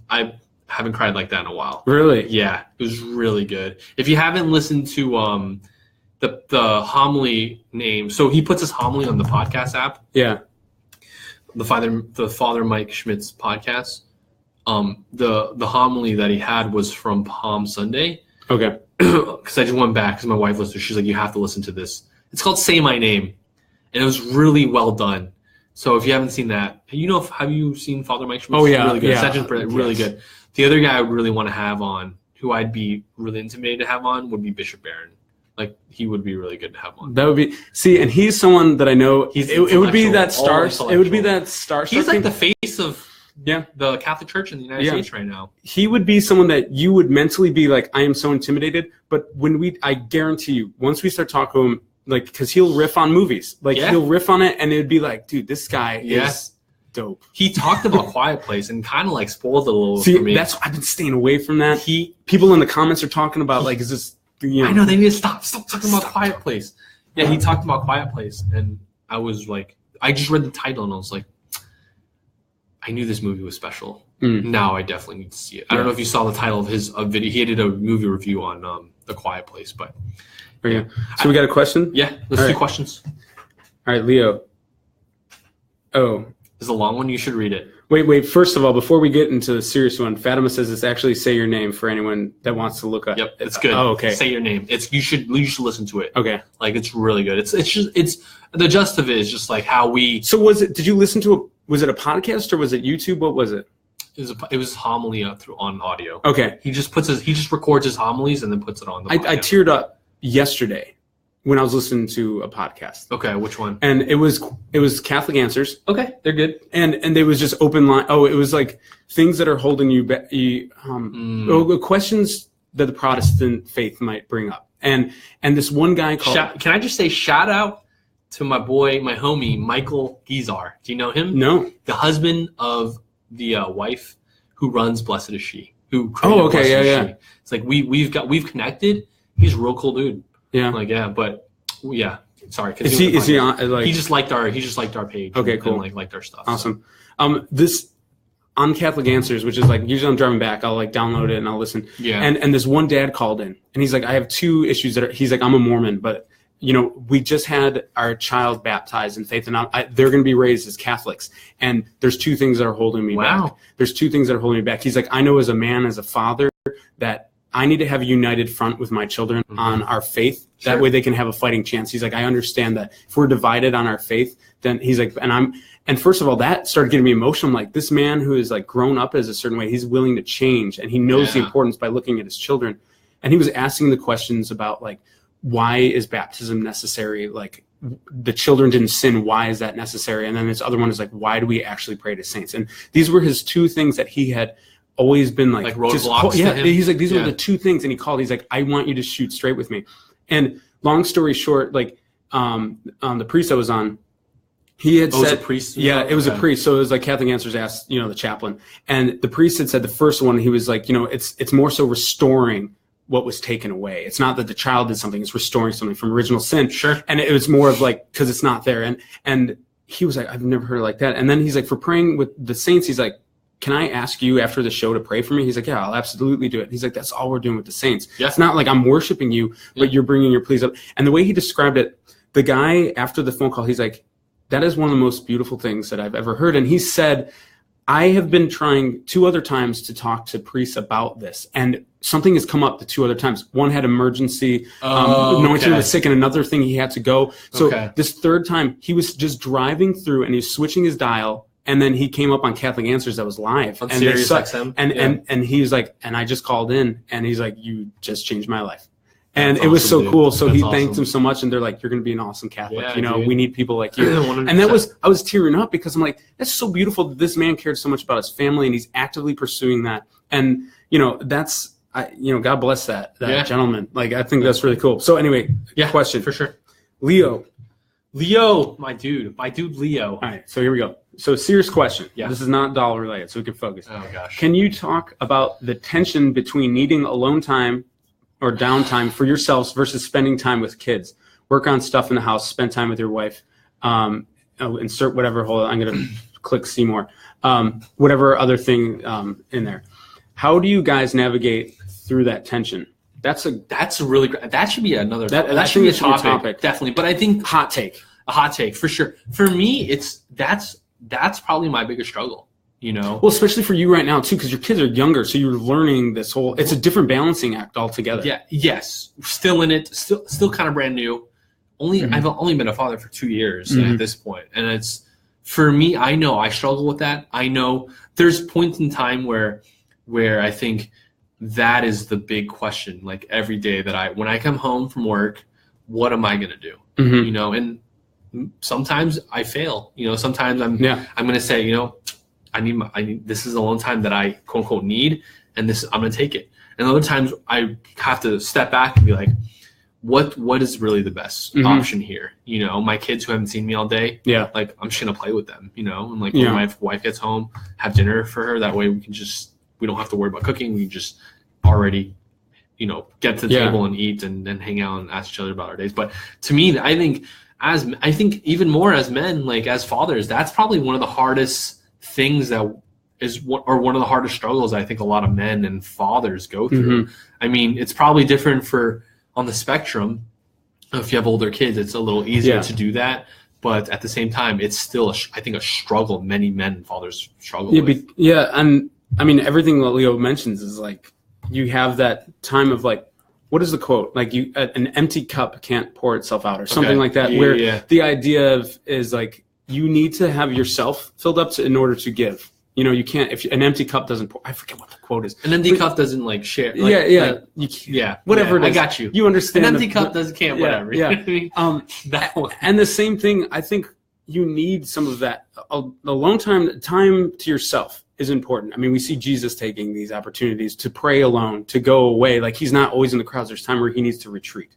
S1: I haven't cried like that in a while.
S2: Really?
S1: Yeah, it was really good. If you haven't listened to the homily name, so he puts his homily on the podcast app.
S2: Yeah.
S1: The Father Mike Schmitz podcast. The homily that he had was from Palm Sunday.
S2: Okay.
S1: Because I just went back because my wife listened. She's like, you have to listen to this. It's called Say My Name, and it was really well done. So if you haven't seen that, have you seen Father Mike Schmitz?
S2: Oh yeah,
S1: really good.
S2: Yeah.
S1: Session's really good. The other guy I would really want to have on, who I'd be really intimidated to have on would be Bishop Barron. Like, he would be really good to have on.
S2: That would be and he's someone that I know. It would be that star. It would be that star.
S1: He's like the face of the Catholic Church in the United States right now.
S2: He would be someone that you would mentally be like, I am so intimidated. But I guarantee you, once we start talking to him, like, because he'll riff on movies, like he'll riff on it, and it'd be like, dude, this guy is dope. He
S1: talked about Quiet Place and kind of like spoiled it a little for me.
S2: I've been staying away from that. People in the comments are talking about like, is this?
S1: I know, they need to stop talking about Quiet Place. Yeah, he talked about Quiet Place, and I was like, I just read the title and I was like, I knew this movie was special. Now I definitely need to see it. I don't know if you saw the title of his video. He did a movie review on The Quiet Place, but
S2: So we got a question?
S1: Yeah, let's do questions.
S2: All right, Leo. Oh.
S1: It's a long one. You should read it.
S2: Wait. First of all, before we get into the serious one, Fatima says it's actually say your name for anyone that wants to look up.
S1: Yep, it's good.
S2: Oh, okay.
S1: Say your name. You should listen to it.
S2: Okay.
S1: Like, it's really good. It's the gist of it is just like how we.
S2: So did you listen to was it a podcast or was it YouTube? What was it?
S1: It was homily on audio.
S2: Okay.
S1: He just records his homilies and then puts it on the podcast.
S2: I teared up yesterday when I was listening to a podcast.
S1: Okay, which one?
S2: And it was Catholic Answers.
S1: Okay, they're good.
S2: And they was just open line. Oh, it was like things that are holding you back. Questions that the Protestant faith might bring up. And this one guy called.
S1: Can I just say shout out to my homie Michael Gizar? Do you know him?
S2: No.
S1: The husband of the wife who runs Blessed Is She.
S2: Yeah.
S1: It's like we've connected. He's a real cool dude.
S2: Yeah.
S1: Sorry.
S2: Is he on? Like,
S1: he just liked our page.
S2: Okay, cool.
S1: And liked our stuff.
S2: Awesome. So. This on Catholic Answers, which is like usually I'm driving back, I'll like download it and I'll listen.
S1: Yeah.
S2: And this one dad called in and he's like, I have two issues he's like, I'm a Mormon, but we just had our child baptized in faith, and they're going to be raised as Catholics. And there's two things that are holding me back. There's two things that are holding me back. He's like, I know as a man, as a father, that I need to have a united front with my children on our faith. Sure. That way they can have a fighting chance. He's like, I understand that if we're divided on our faith, then he's like, and first of all, that started getting me emotional. I'm like, this man who is like grown up as a certain way, he's willing to change, and he knows the importance by looking at his children. And he was asking the questions about like, why is baptism necessary? Like, the children didn't sin. Why is that necessary? And then this other one is like, why do we actually pray to saints? And these were his two things that he had always been like
S1: roadblocks.
S2: He's like, these were the two things. And he called, he's like, I want you to shoot straight with me. And long story short, like, the priest I was on, he had said,
S1: it was a priest?
S2: Yeah, it was a priest. So it was like Catholic Answers asked, the chaplain. And the priest had said the first one, he was like, it's more so restoring what was taken away. It's not that the child did something, it's restoring something from original sin.
S1: Sure.
S2: And it was more of like, because it's not there. And he was like, I've never heard it like that. And then he's like, for praying with the saints, he's like, can I ask you after the show to pray for me? He's like, yeah, I'll absolutely do it. He's like, that's all we're doing with the saints. Yeah. It's not like I'm worshiping you, but you're bringing your pleas up. And the way he described it, the guy after the phone call, he's like, that is one of the most beautiful things that I've ever heard. And he said, I have been trying 2 other times to talk to priests about this, and something has come up the 2 other times. One had emergency, anointing was sick, and another thing he had to go. So this third time, he was just driving through, and he was switching his dial, and then he came up on Catholic Answers that was live.
S1: On Sirius XM?
S2: And he was like, and I just called in, and he's like, you just changed my life. And it was so cool. So he thanked him so much, and they're like, "You're going to be an awesome Catholic. We need people like you." 100%. And I was tearing up because I'm like, that's so beautiful that this man cared so much about his family, and he's actively pursuing that. And that's God bless that gentleman. Like, I think that's really cool. So anyway, question
S1: for sure.
S2: Leo,
S1: my dude, Leo.
S2: All right, so here we go. So serious question.
S1: Yeah.
S2: This is not dollar related, so we can focus.
S1: Oh gosh.
S2: Can you talk about the tension between needing alone time or downtime for yourselves versus spending time with kids? Work on stuff in the house, spend time with your wife, insert whatever, hold on, I'm going to click see more, whatever other thing in there. How do you guys navigate through that tension? That's a really great, that should be another, that should be a topic.
S1: Definitely. But I think
S2: a hot take
S1: for sure. For me, that's probably my biggest struggle.
S2: Well, especially for you right now too, because your kids are younger, so you're learning this whole. It's a different balancing act altogether.
S1: Yeah. Yes. Still in it. Still kind of brand new. I've only been a father for 2 years at this point, and it's for me. I know I struggle with that. I know there's points in time where I think that is the big question. Like every day that when I come home from work, what am I going to do?
S2: Mm-hmm.
S1: You know, and sometimes I fail, you know, sometimes I'm going to say, you know, I need, this is the alone time that I quote unquote need. And I'm going to take it. And other times I have to step back and be like, what is really the best option here? You know, my kids who haven't seen me all day, like I'm just going to play with them, you know, and like when my wife gets home, have dinner for her. That way we don't have to worry about cooking. We just already, you know, get to the table and eat and hang out and ask each other about our days. But to me, I think even more as men, like as fathers, that's probably one of the hardest things one of the hardest struggles I think a lot of men and fathers go through. Mm-hmm. I mean, it's probably different on the spectrum. If you have older kids, it's a little easier to do that. But at the same time, it's still, I think, a struggle many men and fathers struggle with.
S2: And I mean, everything that Leo mentions is like, you have that time of like, what is the quote? Like an empty cup can't pour itself out or something like that. The idea is like, you need to have yourself filled up in order to give. You know, you can't, if an empty cup doesn't pour, I forget what the quote is.
S1: An empty cup doesn't like share.
S2: Whatever it is.
S1: I got you.
S2: You understand.
S1: An empty cup can't, whatever.
S2: That one. And the same thing, I think you need some of that. The long time to yourself is important. I mean, we see Jesus taking these opportunities to pray alone, to go away. Like he's not always in the crowds. There's time where he needs to retreat.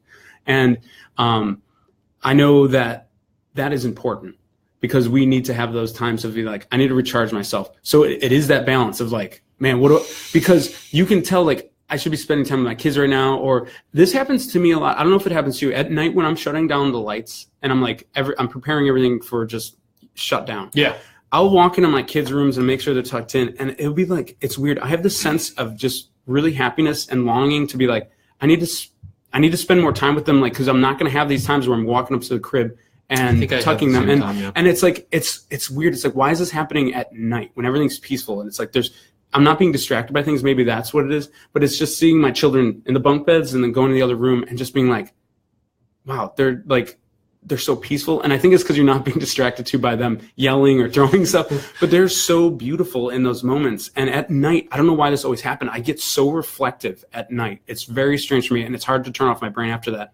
S2: And I know that is important because we need to have those times of be like, I need to recharge myself. So it is that balance of like, man, because you can tell like I should be spending time with my kids right now, or this happens to me a lot. I don't know if it happens to you at night when I'm shutting down the lights and I'm like, I'm preparing everything for just shut down.
S1: Yeah.
S2: I'll walk into my kids' rooms and make sure they're tucked in, and it'll be like, it's weird. I have this sense of just really happiness and longing to be like, I need to spend more time with them, like, because I'm not going to have these times where I'm walking up to the crib and tucking them in. And it's like, it's weird. It's like, why is this happening at night when everything's peaceful? And it's like, I'm not being distracted by things. Maybe that's what it is, but it's just seeing my children in the bunk beds and then going to the other room and just being like, wow, they're so peaceful. And I think it's because you're not being distracted too by them yelling or throwing stuff, but they're so beautiful in those moments. And at night, I don't know why this always happened. I get so reflective at night. It's very strange for me, and it's hard to turn off my brain after that.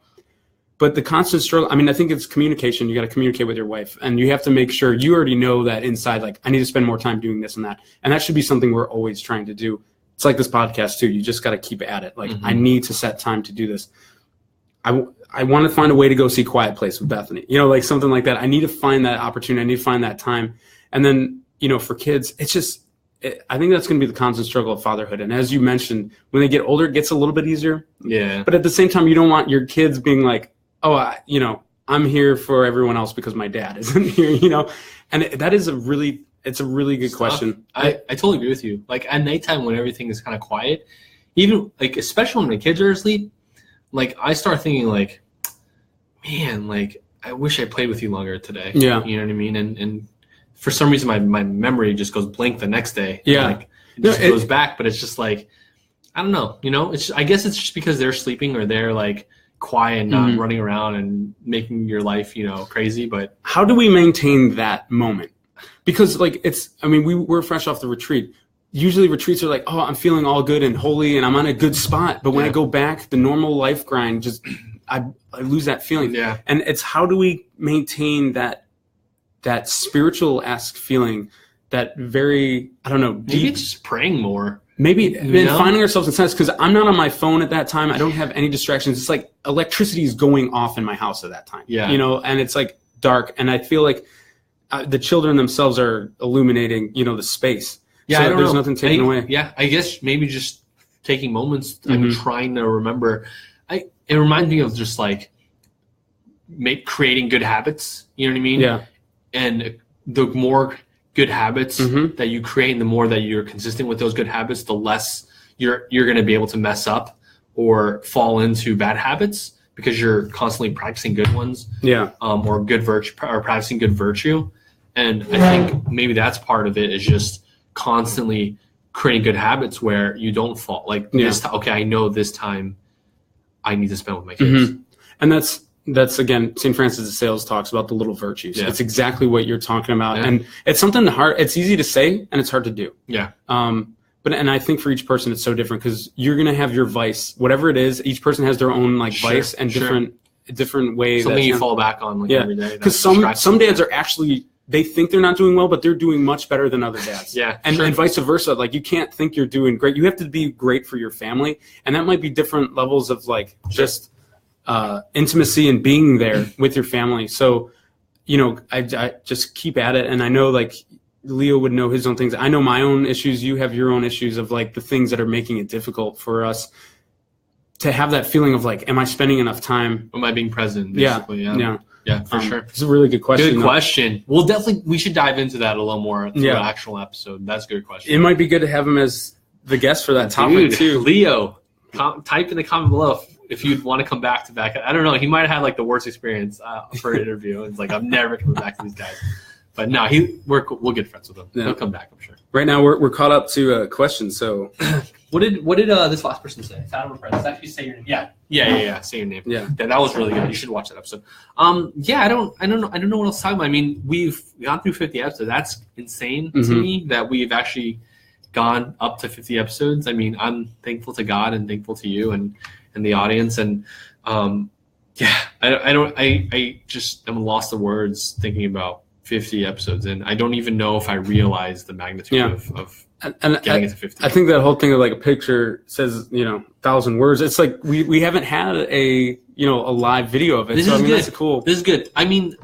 S2: But the constant struggle, I mean, I think it's communication. You got to communicate with your wife, and you have to make sure you already know that inside, like, I need to spend more time doing this and that. And that should be something we're always trying to do. It's like this podcast too. You just got to keep at it. Like, I need to set time to do this. I want to find a way to go see Quiet Place with Bethany, you know, like something like that. I need to find that opportunity. I need to find that time. And then, you know, for kids, it's just, I think that's going to be the constant struggle of fatherhood. And as you mentioned, when they get older, it gets a little bit easier. Yeah. But at the same time, you don't want your kids being like, oh, you know, I'm here for everyone else because my dad isn't here, you know? And that is it's a really good question.
S1: I totally agree with you. Like at nighttime when everything is kind of quiet, even like, especially when my kids are asleep, like I start thinking like, man, like I wish I played with you longer today. Yeah. You know what I mean? And for some reason my memory just goes blank the next day. Yeah. Like it just goes back, but it's just like, I don't know, you know, I guess it's just because they're sleeping or they're like quiet and not running around and making your life, you know, crazy. But
S2: how do we maintain that moment? Because like we were fresh off the retreat. Usually retreats are like, oh, I'm feeling all good and holy and I'm on a good spot. But when I go back, the normal life grind, just I lose that feeling. Yeah. And it's how do we maintain that spiritual-esque feeling, that very, I don't know, deep.
S1: Maybe it's just praying more.
S2: Maybe finding ourselves in sense, because I'm not on my phone at that time. I don't have any distractions. It's like electricity is going off in my house at that time. Yeah. You know, and it's like dark. And I feel like the children themselves are illuminating, you know, the space. Yeah, so there's nothing taken away.
S1: Yeah, I guess maybe just taking moments. I'm trying to remember. It reminds me of just like creating good habits. You know what I mean? Yeah. And the more good habits that you create, and the more that you're consistent with those good habits, the less you're going to be able to mess up or fall into bad habits because you're constantly practicing good ones. Yeah. Or good virtue, or practicing good virtue. And I think maybe that's part of it, is just constantly creating good habits where you don't fall. Like this time, okay, I know this time I need to spend with my kids.
S2: And that's again, St. Francis of Sales talks about the little virtues. Yeah. It's exactly what you're talking about. Yeah. And it's something hard. It's easy to say and it's hard to do. Yeah. But and I think for each person it's so different because you're going to have your vice, whatever it is. Each person has their own like vice and different way.
S1: Something you fall back on like every day.
S2: Because some dads are actually, they think they're not doing well, but they're doing much better than other dads. And vice versa. Like you can't think you're doing great. You have to be great for your family. And that might be different levels of like just intimacy and being there with your family. So, you know, I just keep at it. And I know like Leo would know his own things. I know my own issues. You have your own issues of like the things that are making it difficult for us to have that feeling of like, am I spending enough time?
S1: Am I being present? Basically? Yeah, for sure.
S2: It's a really good question.
S1: Good question. Well, definitely, we should dive into that a little more through an actual episode. That's a good question.
S2: It might be good to have him as the guest for that topic too.
S1: Leo, type in the comment below if you'd want to come back to back. I don't know. He might have had like the worst experience for an interview. It's like I'm never coming back to these guys. But no, we'll get friends with him. He'll come back, I'm sure.
S2: Right now, we're caught up to questions. So,
S1: what did this last person say? Actually, say your name. Yeah. Say your name.
S2: Yeah,
S1: that was really good. You should watch that episode. I don't know what else to talk about. I mean, we've gone through 50 episodes. That's insane to me that we've actually gone up to 50 episodes. I mean, I'm thankful to God and thankful to you and the audience. And I just am lost of words thinking about 50 episodes, and I don't even know if I realize the magnitude of getting it to 50.
S2: I think that whole thing of like a picture says, 1,000 words. It's like we haven't had a live video of it.
S1: This is good.
S2: That's cool.
S1: This is good. I mean,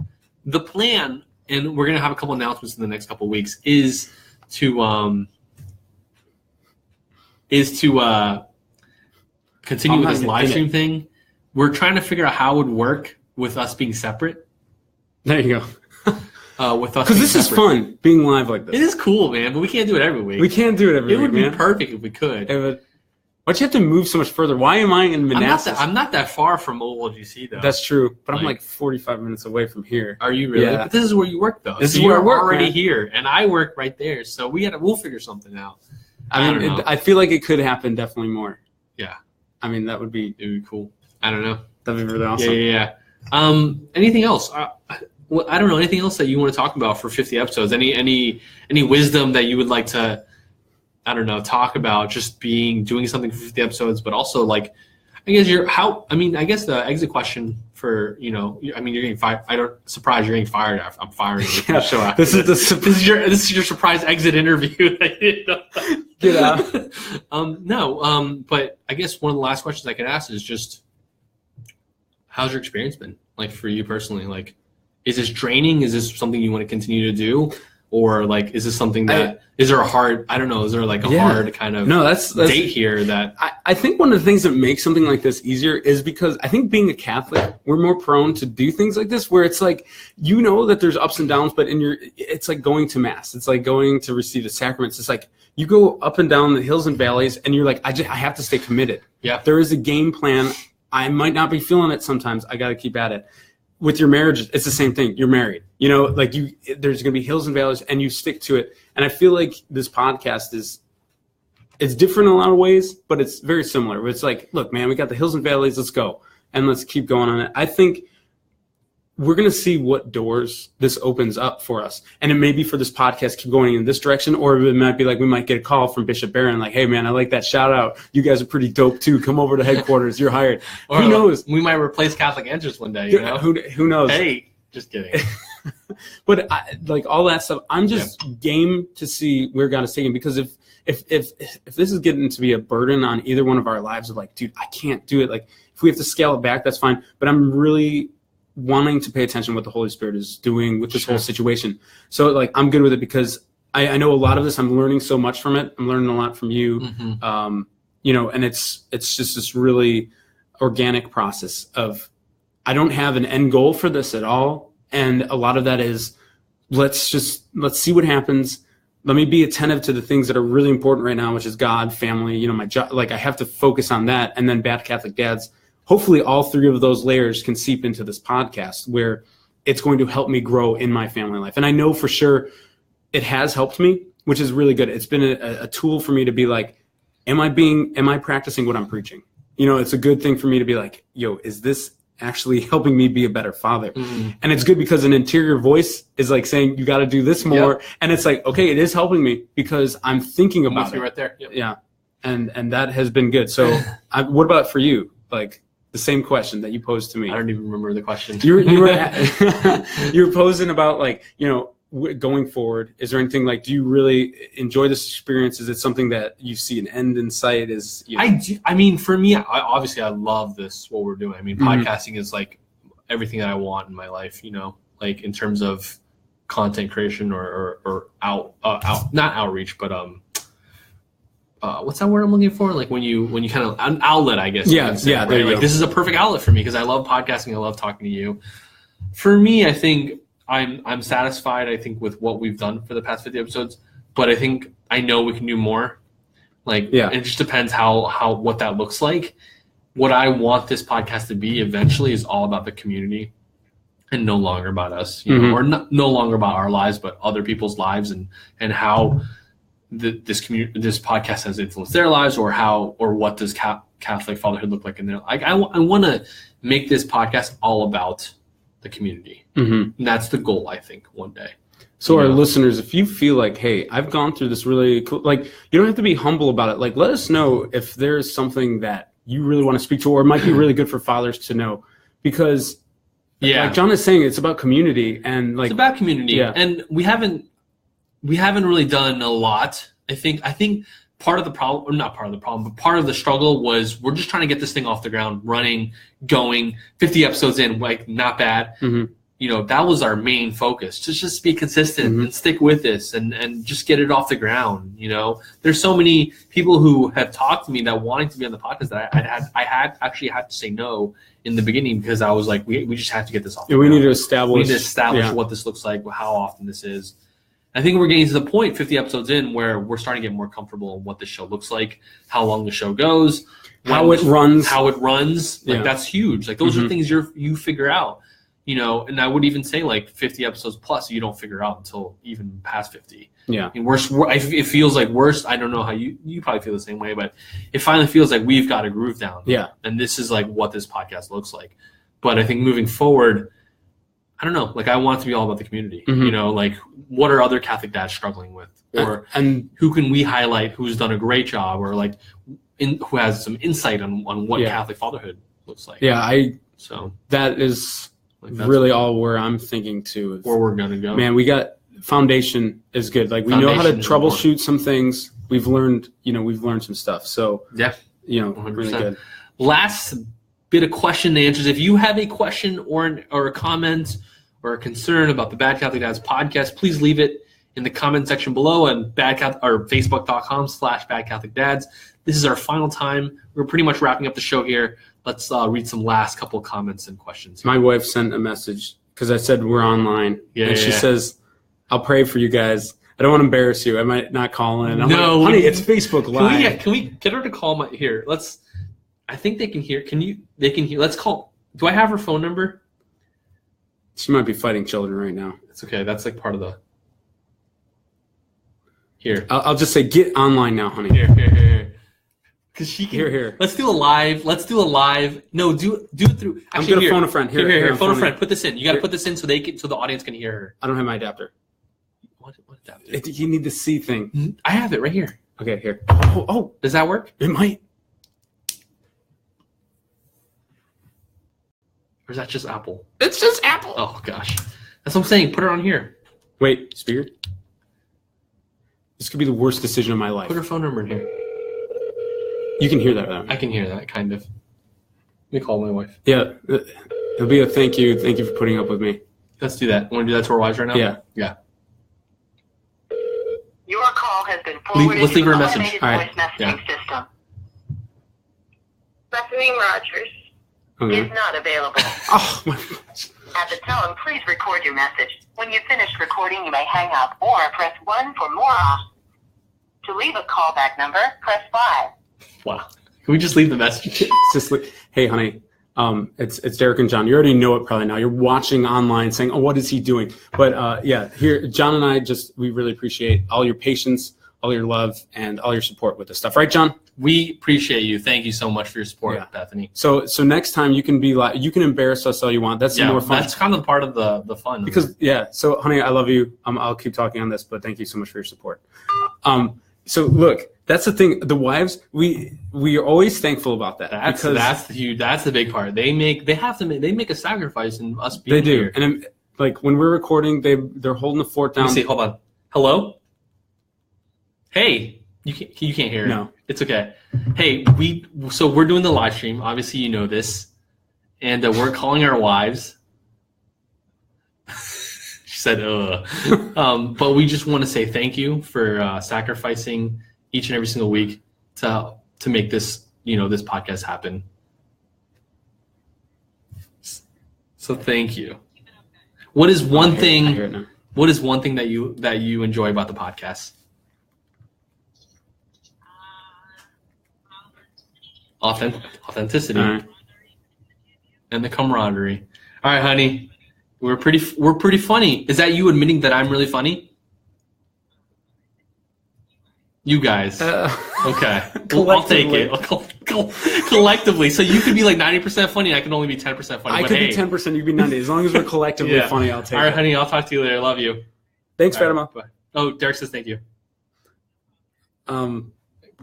S1: the plan, and we're gonna have a couple announcements in the next couple of weeks, is to continue with this live stream thing. We're trying to figure out how it would work with us being separate.
S2: There you go.
S1: With us,
S2: because this is fun being live like this.
S1: It is cool, man, but we can't do it every week.
S2: We can't do it every week.
S1: It would be perfect if we could.
S2: Why'd you have to move so much further? Why am I in Manassas?
S1: I'm not that far from OLGC though.
S2: That's true, but I'm like 45 minutes away from here.
S1: Are you really?
S2: Yeah.
S1: But this is where you work though.
S2: This is where I work,
S1: already here, and I work right there. So we'll figure something out.
S2: I feel like it could happen definitely more.
S1: Yeah.
S2: I mean, it would be
S1: cool. I don't know.
S2: That'd be really awesome.
S1: Yeah. Anything else? I don't know. Anything else that you want to talk about for 50 episodes? Any wisdom that you would like to, I don't know, talk about just doing something for 50 episodes, but also like, I guess the exit question for, you're getting fired. Surprised you're getting fired after I'm firing you from the show after this is your surprise exit interview.
S2: Get out.
S1: But I guess one of the last questions I could ask is just, how's your experience been? Like for you personally, like, is this draining? Is this something you want to continue to do? Or like, is this something that, is there a hard kind of date here that?
S2: I think one of the things that makes something like this easier is because I think being a Catholic, we're more prone to do things like this where it's like, that there's ups and downs, but it's like going to mass. It's like going to receive the sacraments. It's like you go up and down the hills and valleys and you're like, I have to stay committed.
S1: Yeah.
S2: There is a game plan. I might not be feeling it sometimes. I got to keep at it. With your marriage, it's the same thing. You're married, there's going to be hills and valleys and you stick to it. And I feel like this podcast it's different in a lot of ways, but it's very similar. It's like, look, man, we got the hills and valleys. Let's go. And let's keep going on it. I think we're going to see what doors this opens up for us. And it may be for this podcast, keep going in this direction, or it might be like, we might get a call from Bishop Barron, like, hey man, I like that shout out. You guys are pretty dope too. Come over to headquarters. You're hired.
S1: Or
S2: who knows?
S1: We might replace Catholic Answers one day,
S2: Who knows?
S1: Hey, just kidding.
S2: But like all that stuff, I'm just game to see where God is taking, because if this is getting to be a burden on either one of our lives of like, dude, I can't do it. Like if we have to scale it back, that's fine. But I'm really wanting to pay attention to what the Holy Spirit is doing with this whole situation. So like, I'm good with it because I know a lot of this, I'm learning so much from it. I'm learning a lot from you, and it's just this really organic process of, I don't have an end goal for this at all. And a lot of that is, let's see what happens. Let me be attentive to the things that are really important right now, which is God, family, my job. Like I have to focus on that. And then Bad Catholic Dads, hopefully all three of those layers can seep into this podcast where it's going to help me grow in my family life. And I know for sure it has helped me, which is really good. It's been a tool for me to be like, am I practicing what I'm preaching? It's a good thing for me to be like, yo, is this actually helping me be a better father.
S1: Mm-hmm.
S2: And it's good because an interior voice is like saying, you got to do this more.
S1: Yep.
S2: And it's like, okay, it is helping me because I'm thinking
S1: I'm
S2: about
S1: with
S2: it.
S1: you right there. Yep.
S2: Yeah. And that has been good. So what about for you? Like the same question that you posed to me.
S1: I don't even remember the question.
S2: You were posing about like, you know, going forward, is there anything like, do you really enjoy this experience? Is it something that you see an end in sight? Is, you know?
S1: I do. I mean, for me, obviously I love this, what we're doing. I mean, podcasting is like everything that I want in my life, you know, like in terms of content creation or not outreach, but what's that word I'm looking for? Like when you kind of an outlet, I guess.
S2: Yeah,
S1: say,
S2: yeah.
S1: right?
S2: There you
S1: like
S2: go.
S1: this is a perfect outlet for me because I love podcasting. I love talking to you. For me, I think I'm satisfied. I think with what we've done for the past 50 episodes, but I think I know we can do more. Like, it just depends how what that looks like. What I want this podcast to be eventually is all about the community, and no longer about us, you know, or no longer about our lives, but other people's lives and how this podcast has influenced their lives, or what does Catholic fatherhood look like in their life. I want to make this podcast all about the community. And that's the goal, I think, one day.
S2: So our listeners, if you feel like, hey, I've gone through this really cool, like, you don't have to be humble about it. Like, let us know if there's something that you really want to speak to, or it might be really good for fathers to know, because like John is saying, it's about community, and like,
S1: it's about community. And we haven't really done a lot. I think part of the problem, or not part of the problem, but part of the struggle was we're just trying to get this thing off the ground, running, going, 50 episodes in, like, not bad. You know, that was our main focus, to just be consistent and stick with this and just get it off the ground. You know, there's so many people who have talked to me that wanting to be on the podcast that I had to say no in the beginning, because I was like, we just have to get this off the ground.
S2: We need to establish
S1: what this looks like, how often this is. I think we're getting to the point 50 episodes in where we're starting to get more comfortable in what the show looks like, how long the show goes,
S2: how it runs.
S1: Like, that's huge. Like, those are things you figure out, you know, and I would even say like 50 episodes plus you don't figure out until even past 50.
S2: Yeah.
S1: And it feels like worse. I don't know how you probably feel the same way, but it finally feels like we've got a groove down.
S2: Yeah.
S1: And this is like what this podcast looks like. But I think moving forward, I don't know, like, I want it to be all about the community, you know, like, what are other Catholic dads struggling with, or and who can we highlight who's done a great job, or like who has some insight on what Catholic fatherhood looks like. So that is like, really all where I'm thinking too. Where we're going to go. Man, we got foundation is good. Like, we know how to troubleshoot some things. We've learned some stuff. So you know, 100%. Really good. Last bit of question and answers. If you have a question or a comment or a concern about the Bad Catholic Dads podcast, please leave it in the comment section below on facebook.com/Bad Catholic Dads. This is our final time. We're pretty much wrapping up the show here. Let's read some last couple of comments and questions here. My wife sent a message because I said we're online, and she says, "I'll pray for you guys. I don't want to embarrass you. I might not call in." I'm like, honey, it's Facebook Live. Can we get her to call here? I think they can hear. They can hear. Let's call. Do I have her phone number? She might be fighting children right now. It's okay. That's like part of the. Here. I'll just say, get online now, honey. Here. Because she can. Here. Let's do a live. No, do it through. Actually, I'm gonna phone a friend. Here. Phone a friend. Put this in. You got to put this in so the audience can hear her. I don't have my adapter. What adapter? You need the C thing. I have it right here. Okay, here. Oh. Does that work? It might. Or is that just Apple? It's just Apple. Oh, gosh. That's what I'm saying. Put her on here. Wait, speaker? This could be the worst decision of my life. Put her phone number in here. You can hear that, though. I can hear that, kind of. Let me call my wife. Yeah. It'll be a thank you. Thank you for putting up with me. Let's do that. Want to do that to our wives right now? Yeah.
S3: Your call has been forwarded.
S1: Let's leave her a message.
S3: All right. System. Bethany Rogers. Is not available.
S2: Oh, my gosh.
S3: At the tone, please record your message. When you've finished recording, you may hang up or press 1 for more options. To leave a callback number, press 5.
S1: Wow. Can we just leave the message? It's just like, hey, honey, it's Derek and John. You already know it probably now. You're watching online saying, oh, what is he doing? But here, John and I we really appreciate all your patience,
S2: all your love, and all your support with this stuff. Right, John?
S1: We appreciate you. Thank you so much for your support, Bethany.
S2: So next time you can be like, you can embarrass us all you want. That's more fun.
S1: That's kind of part of the fun.
S2: Because so honey, I love you. I'll keep talking on this, but thank you so much for your support. So look, that's the thing. The wives, we are always thankful about that.
S1: That's the big part. They make a sacrifice in us being
S2: here.
S1: They do.
S2: And like when we're recording, they're holding the fort down.
S1: Let me see, hold on. Hello? Hey, you can't hear it.
S2: No.
S1: It's okay. Hey, we're doing the live stream. Obviously, you know this, and we're calling our wives. She said, but we just want to say thank you for sacrificing each and every single week to make this this podcast happen. So thank you. What is one thing? What is one thing that you enjoy about the podcast? Authenticity and the camaraderie. All right, honey, we're pretty funny. Is that you admitting that I'm really funny? You guys, okay. Well, I'll take it. Collectively, so you could be like 90% funny. I can only be 10% funny.
S2: I could be 10%. You'd be 90%. As long as we're collectively funny, I'll take it.
S1: All right, honey. I'll talk to you later. Love you.
S2: Thanks, Fatima.
S1: Bye. Oh, Derek says thank you.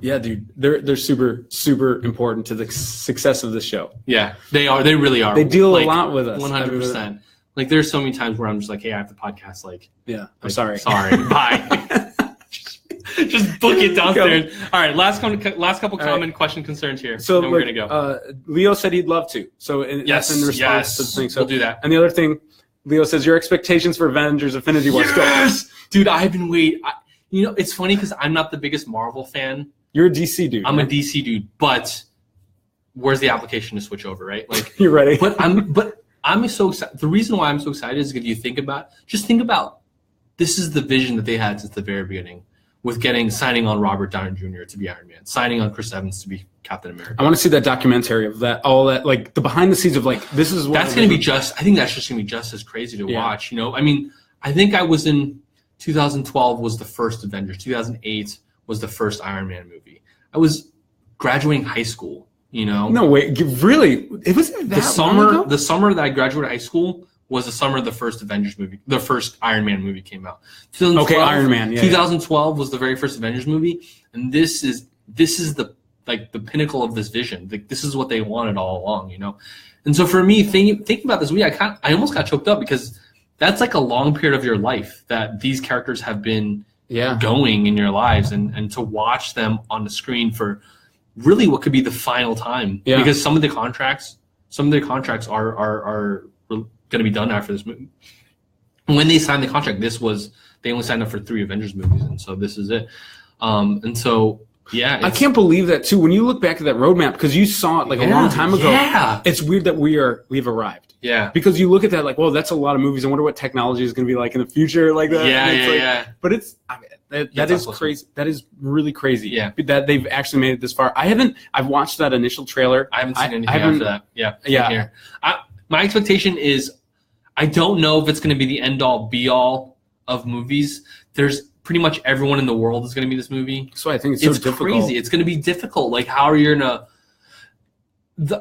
S2: Yeah, dude, they're super, super important to the success of the show.
S1: Yeah, they are. They really are.
S2: They deal a lot with us.
S1: 100%. Like, there's so many times where I'm just like, hey, I have the podcast. Like,
S2: I'm sorry.
S1: Bye. Just book it downstairs. All right, last couple comment, question, concerns here.
S2: So
S1: then we're gonna go.
S2: Leo said he'd love to. So that's in response to the thing. So
S1: we'll do that.
S2: And the other thing, Leo says your expectations for Avengers: Infinity War.
S1: Yes, dude, I've been waiting. It's funny because I'm not the biggest Marvel fan.
S2: You're a DC dude.
S1: I'm a DC dude, but where's the application to switch over, right? Like
S2: you're ready.
S1: But I'm so excited. The reason why I'm so excited is if you think about this is the vision that they had since the very beginning, with signing on Robert Downey Jr. to be Iron Man, signing on Chris Evans to be Captain America.
S2: I want to see that documentary of that, all that, like the behind the scenes of like this is what
S1: that's going to be just. I think that's just going to be just as crazy to watch. I mean, I think I was in 2012 was the first Avengers. 2008 was the first Iron Man movie. I was graduating high school.
S2: No, wait, really? It wasn't that long ago?
S1: The summer that I graduated high school was the summer the first Avengers movie, the first Iron Man movie came out.
S2: Okay, Iron Man. Yeah,
S1: 2012 was the very first Avengers movie, and this is the pinnacle of this vision. Like, this is what they wanted all along, And so for me, thinking about this movie, I almost got choked up because that's like a long period of your life that these characters have been going in your lives, and to watch them on the screen for really what could be the final time, because some of their contracts are going to be done after this movie. When they signed the contract, they only signed up for 3 Avengers movies, and so this is it. And so I can't
S2: believe that too. When you look back at that roadmap, because you saw it like a long time ago, it's weird that we've arrived.
S1: Yeah,
S2: because you look at that like, well, that's a lot of movies. I wonder what technology is going to be like in the future, like that.
S1: Yeah.
S2: But that is crazy. That is really crazy.
S1: Yeah,
S2: that they've actually made it this far. I've watched that initial trailer.
S1: I haven't seen anything after that. Yeah. My expectation is, I don't know if it's going to be the end all be all of movies. There's pretty much everyone in the world is going to be this movie.
S2: So I think it's so difficult.
S1: Crazy. It's going to be difficult. Like, how are you going to?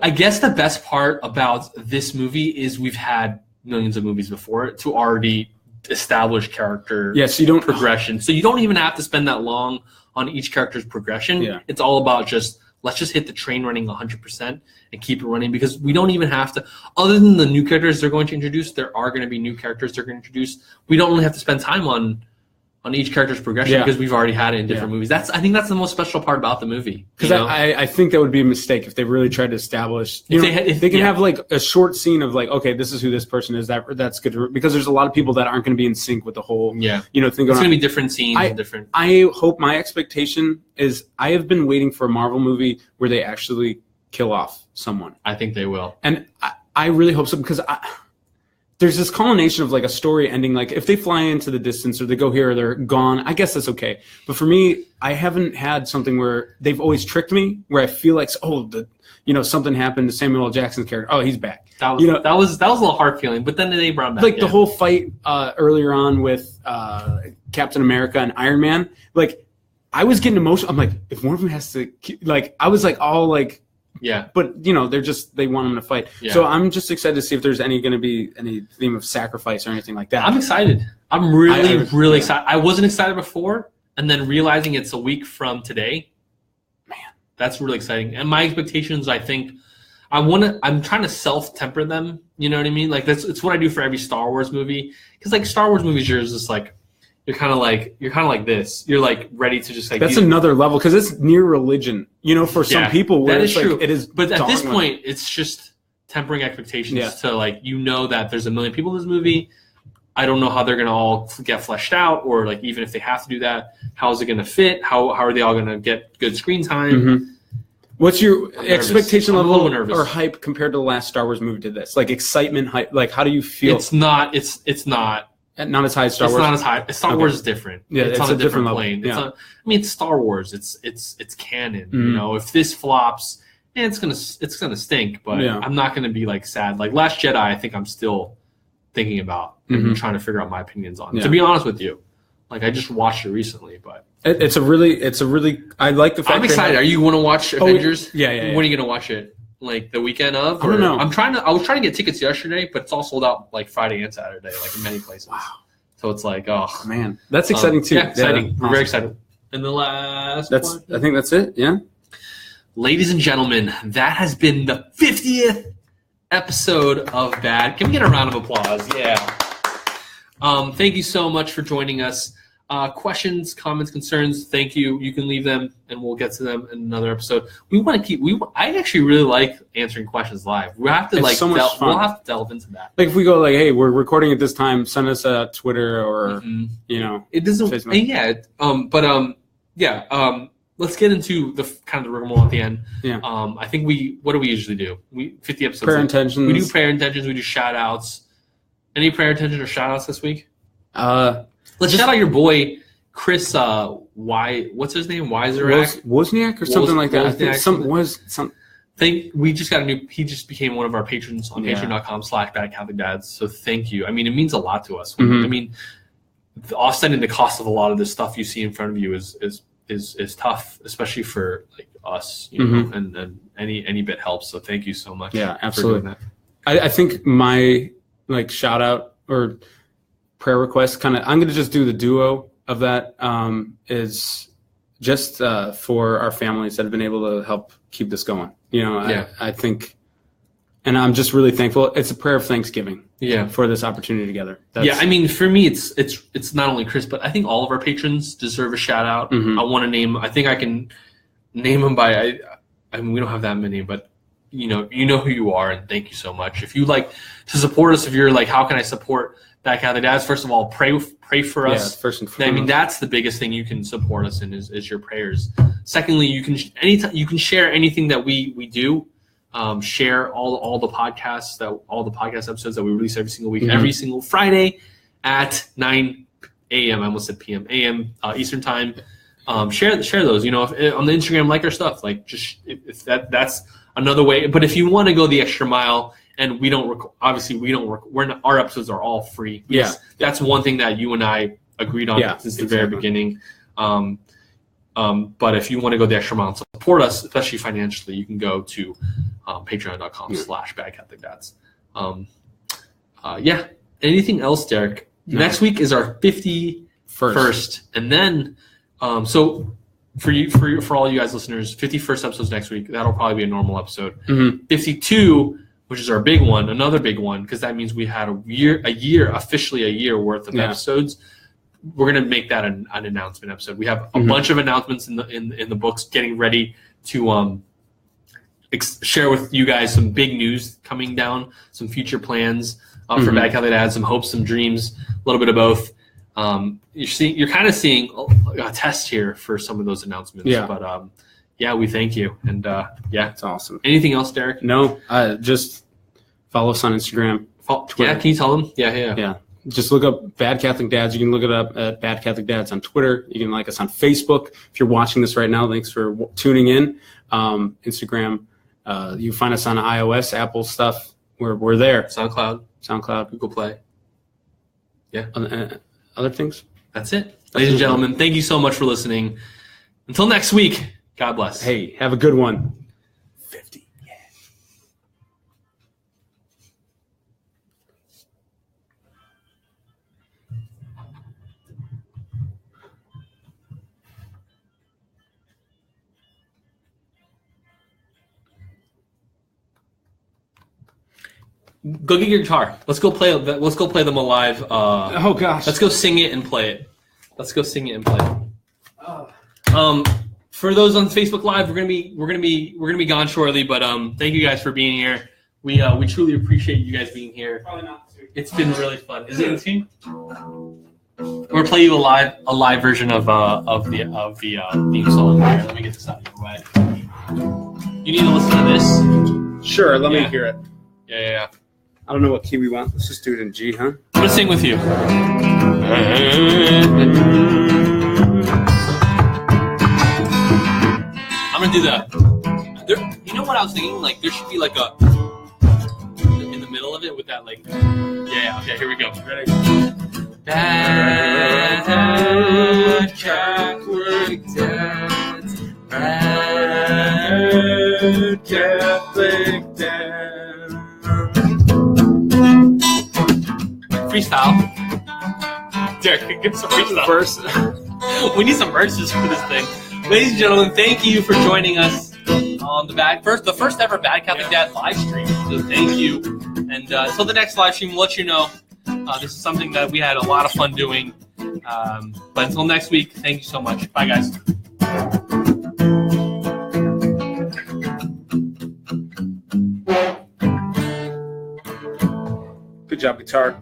S1: I guess the best part about this movie is we've had millions of movies before it to already establish character progression. So you don't even have to spend that long on each character's progression.
S2: Yeah.
S1: It's all about let's just hit the train running 100% and keep it running, because we don't even have to, other than the new characters they're going to introduce, there are going to be new characters they're going to introduce. We don't really have to spend time on each character's progression because we've already had it in different movies. I think that's the most special part about the movie.
S2: Because I think that would be a mistake if they really tried to establish. If they can have like a short scene of like, okay, this is who this person is. That's good, because there's a lot of people that aren't going to be in sync with the whole thing going on. It's
S1: going to be different scenes and different.
S2: I hope, my expectation is, I have been waiting for a Marvel movie where they actually kill off someone.
S1: I think they will,
S2: and I really hope so, because there's this culmination of like a story ending. Like, if they fly into the distance or they go here or they're gone, I guess that's okay. But for me, I haven't had something where they've always tricked me, where I feel like, something happened to Samuel L. Jackson's character. Oh, he's back.
S1: That was a little hard feeling, but then they brought him back.
S2: Like the whole fight earlier on with Captain America and Iron Man. Like, I was getting emotional. I'm like, if one of them has to, like, I was like all like,
S1: yeah.
S2: But they want them to fight. Yeah. So I'm just excited to see if there's going to be any theme of sacrifice or anything like that.
S1: I'm excited. I'm really excited. I wasn't excited before, and then realizing it's a week from today, man, that's really exciting. And my expectations, I think, I'm trying to self-temper them. You know what I mean? Like it's what I do for every Star Wars movie. Because like Star Wars movies, you're just like. You're kind of like this. You're like ready to just like.
S2: That's another level because it's near religion, for some people. Where
S1: that is true.
S2: Like, it is,
S1: but at this point, it's just tempering expectations to like that there's a million people in this movie. I don't know how they're gonna all get fleshed out, or like even if they have to do that, how is it gonna fit? How are they all gonna get good screen time?
S2: Mm-hmm. What's your expectation level or hype compared to the last Star Wars movie? Did this like excitement, hype? Like how do you feel?
S1: It's not.
S2: Not as high as Star Wars.
S1: It's not as high. Star Wars is different.
S2: Yeah,
S1: it's on a different plane.
S2: Yeah.
S1: It's Star Wars. It's canon. Mm-hmm. If this flops, it's gonna stink. But I'm not gonna be like sad. Like Last Jedi, I think I'm still thinking about and trying to figure out my opinions on. Yeah. To be honest with you, like I just watched it recently, but
S2: it's a really. I like the fact.
S1: I'm excited. Are you want to watch Avengers?
S2: Yeah.
S1: When are you gonna watch it? Like the weekend of?
S2: I don't know.
S1: I was trying to get tickets yesterday, but it's all sold out like Friday and Saturday, like in many places.
S2: Wow.
S1: So it's like, oh
S2: man, that's exciting too.
S1: Yeah, exciting. We're very excited. And the last one.
S2: I think that's it. Yeah.
S1: Ladies and gentlemen, that has been the 50th episode of Bad. Can we get a round of applause? Yeah. Thank you so much for joining us. Questions, comments, concerns, thank you. You can leave them, and we'll get to them in another episode. I actually really like answering questions live. We have to we'll have to delve into that.
S2: Like if we go like, hey, we're recording at this time, send us a Twitter or
S1: it doesn't. Facebook. Let's get into the kind of the rigmarole at the end.
S2: Yeah.
S1: I think what do we usually do? 50 episodes.
S2: Prayer intentions.
S1: We do prayer intentions. We do shout outs. Any prayer intentions or shout outs this week? Let's shout out your boy, Chris, what's his name?
S2: Wozniak or something like that. I think
S1: we just got he just became one of our patrons on patreon.com/badcatholicdads. So thank you. I mean, it means a lot to us. Mm-hmm. I mean, offsetting the cost of a lot of this stuff you see in front of you is tough, especially for like us, and any bit helps. So thank you so much.
S2: Yeah, absolutely. For doing that. I think my shout out or prayer request I'm going to just do the duo of that is just for our families that have been able to help keep this going. I think, and I'm just really thankful. It's a prayer of thanksgiving for this opportunity together.
S1: I mean, for me, it's not only Chris, but I think all of our patrons deserve a shout out. Mm-hmm. I think I can name them by, I mean, we don't have that many, but you know who you are, and thank you so much. If you like to support us, if you're like, how can I support Bad Catholic Dads? First of all, pray for us.
S2: First and foremost.
S1: I mean, that's the biggest thing you can support us in is your prayers. Secondly, you can share anything that we do. Share all the podcasts all the podcast episodes that we release every single week, every single Friday at 9 a.m. I almost said p.m. a.m. Eastern time. Share those. If on the Instagram, like our stuff. Like just if that's another way. But if you want to go the extra mile. And we don't our episodes are all free.
S2: Yeah.
S1: That's one thing that you and I agreed on since the very beginning. But if you want to go the extra mile and support us, especially financially, you can go to patreon.com/badcatholicdads. Anything else, Derek? No. Next week is our 51st. And then, so for all you guys listeners, 51st episode's next week. That'll probably be a normal episode. Mm-hmm. 52, which is our big one, another big one, because that means we had officially a year worth of episodes. We're going to make that an announcement episode. We have a bunch of announcements in the books, getting ready to share with you guys some big news coming down, some future plans for Bad Catholic Dads, some hopes, some dreams, a little bit of both. You're kind of seeing a test here for some of those announcements.
S2: Yeah.
S1: But we thank you. And
S2: it's awesome.
S1: Anything else, Derek?
S2: No, just follow us on Instagram.
S1: Twitter. Yeah, can you tell them? Yeah.
S2: Just look up Bad Catholic Dads. You can look it up at Bad Catholic Dads on Twitter. You can like us on Facebook. If you're watching this right now, thanks for tuning in. Instagram. You can find us on iOS, Apple stuff. We're there. SoundCloud, Google Play. Yeah. Other things?
S1: That's it. Ladies and gentlemen, thank you so much for listening. Until next week, God bless.
S2: Hey, have a good one. 50. Yeah.
S1: Go get your guitar. Let's go play them alive.
S2: Oh gosh.
S1: Let's go sing it and play it. Let's go sing it and play it. For those on Facebook Live, we're gonna be gone shortly. But thank you guys for being here. We truly appreciate you guys being here.
S2: Probably not.
S1: It's been really fun. Is it in tune? We're gonna play you a live version of the theme song. Here, let me get this out of your way. You need to listen to this.
S2: Sure. Let me hear it.
S1: Yeah.
S2: I don't know what key we want. Let's just do it in G, huh?
S1: I'm gonna sing with you. I'm gonna do that. You know what I was thinking? Like there should be like a in the middle of it with that like. Yeah. Okay. Here we go. Ready? Bad Catholic dads. Bad Catholic dads. Freestyle. Derek, get some freestyle.
S2: First.
S1: We need some verses for this thing. Ladies and gentlemen, thank you for joining us on the first ever Bad Catholic Dad live stream. So thank you. And until the next live stream, we'll let you know. This is something that we had a lot of fun doing. But until next week, thank you so much. Bye, guys.
S2: Good job, guitar.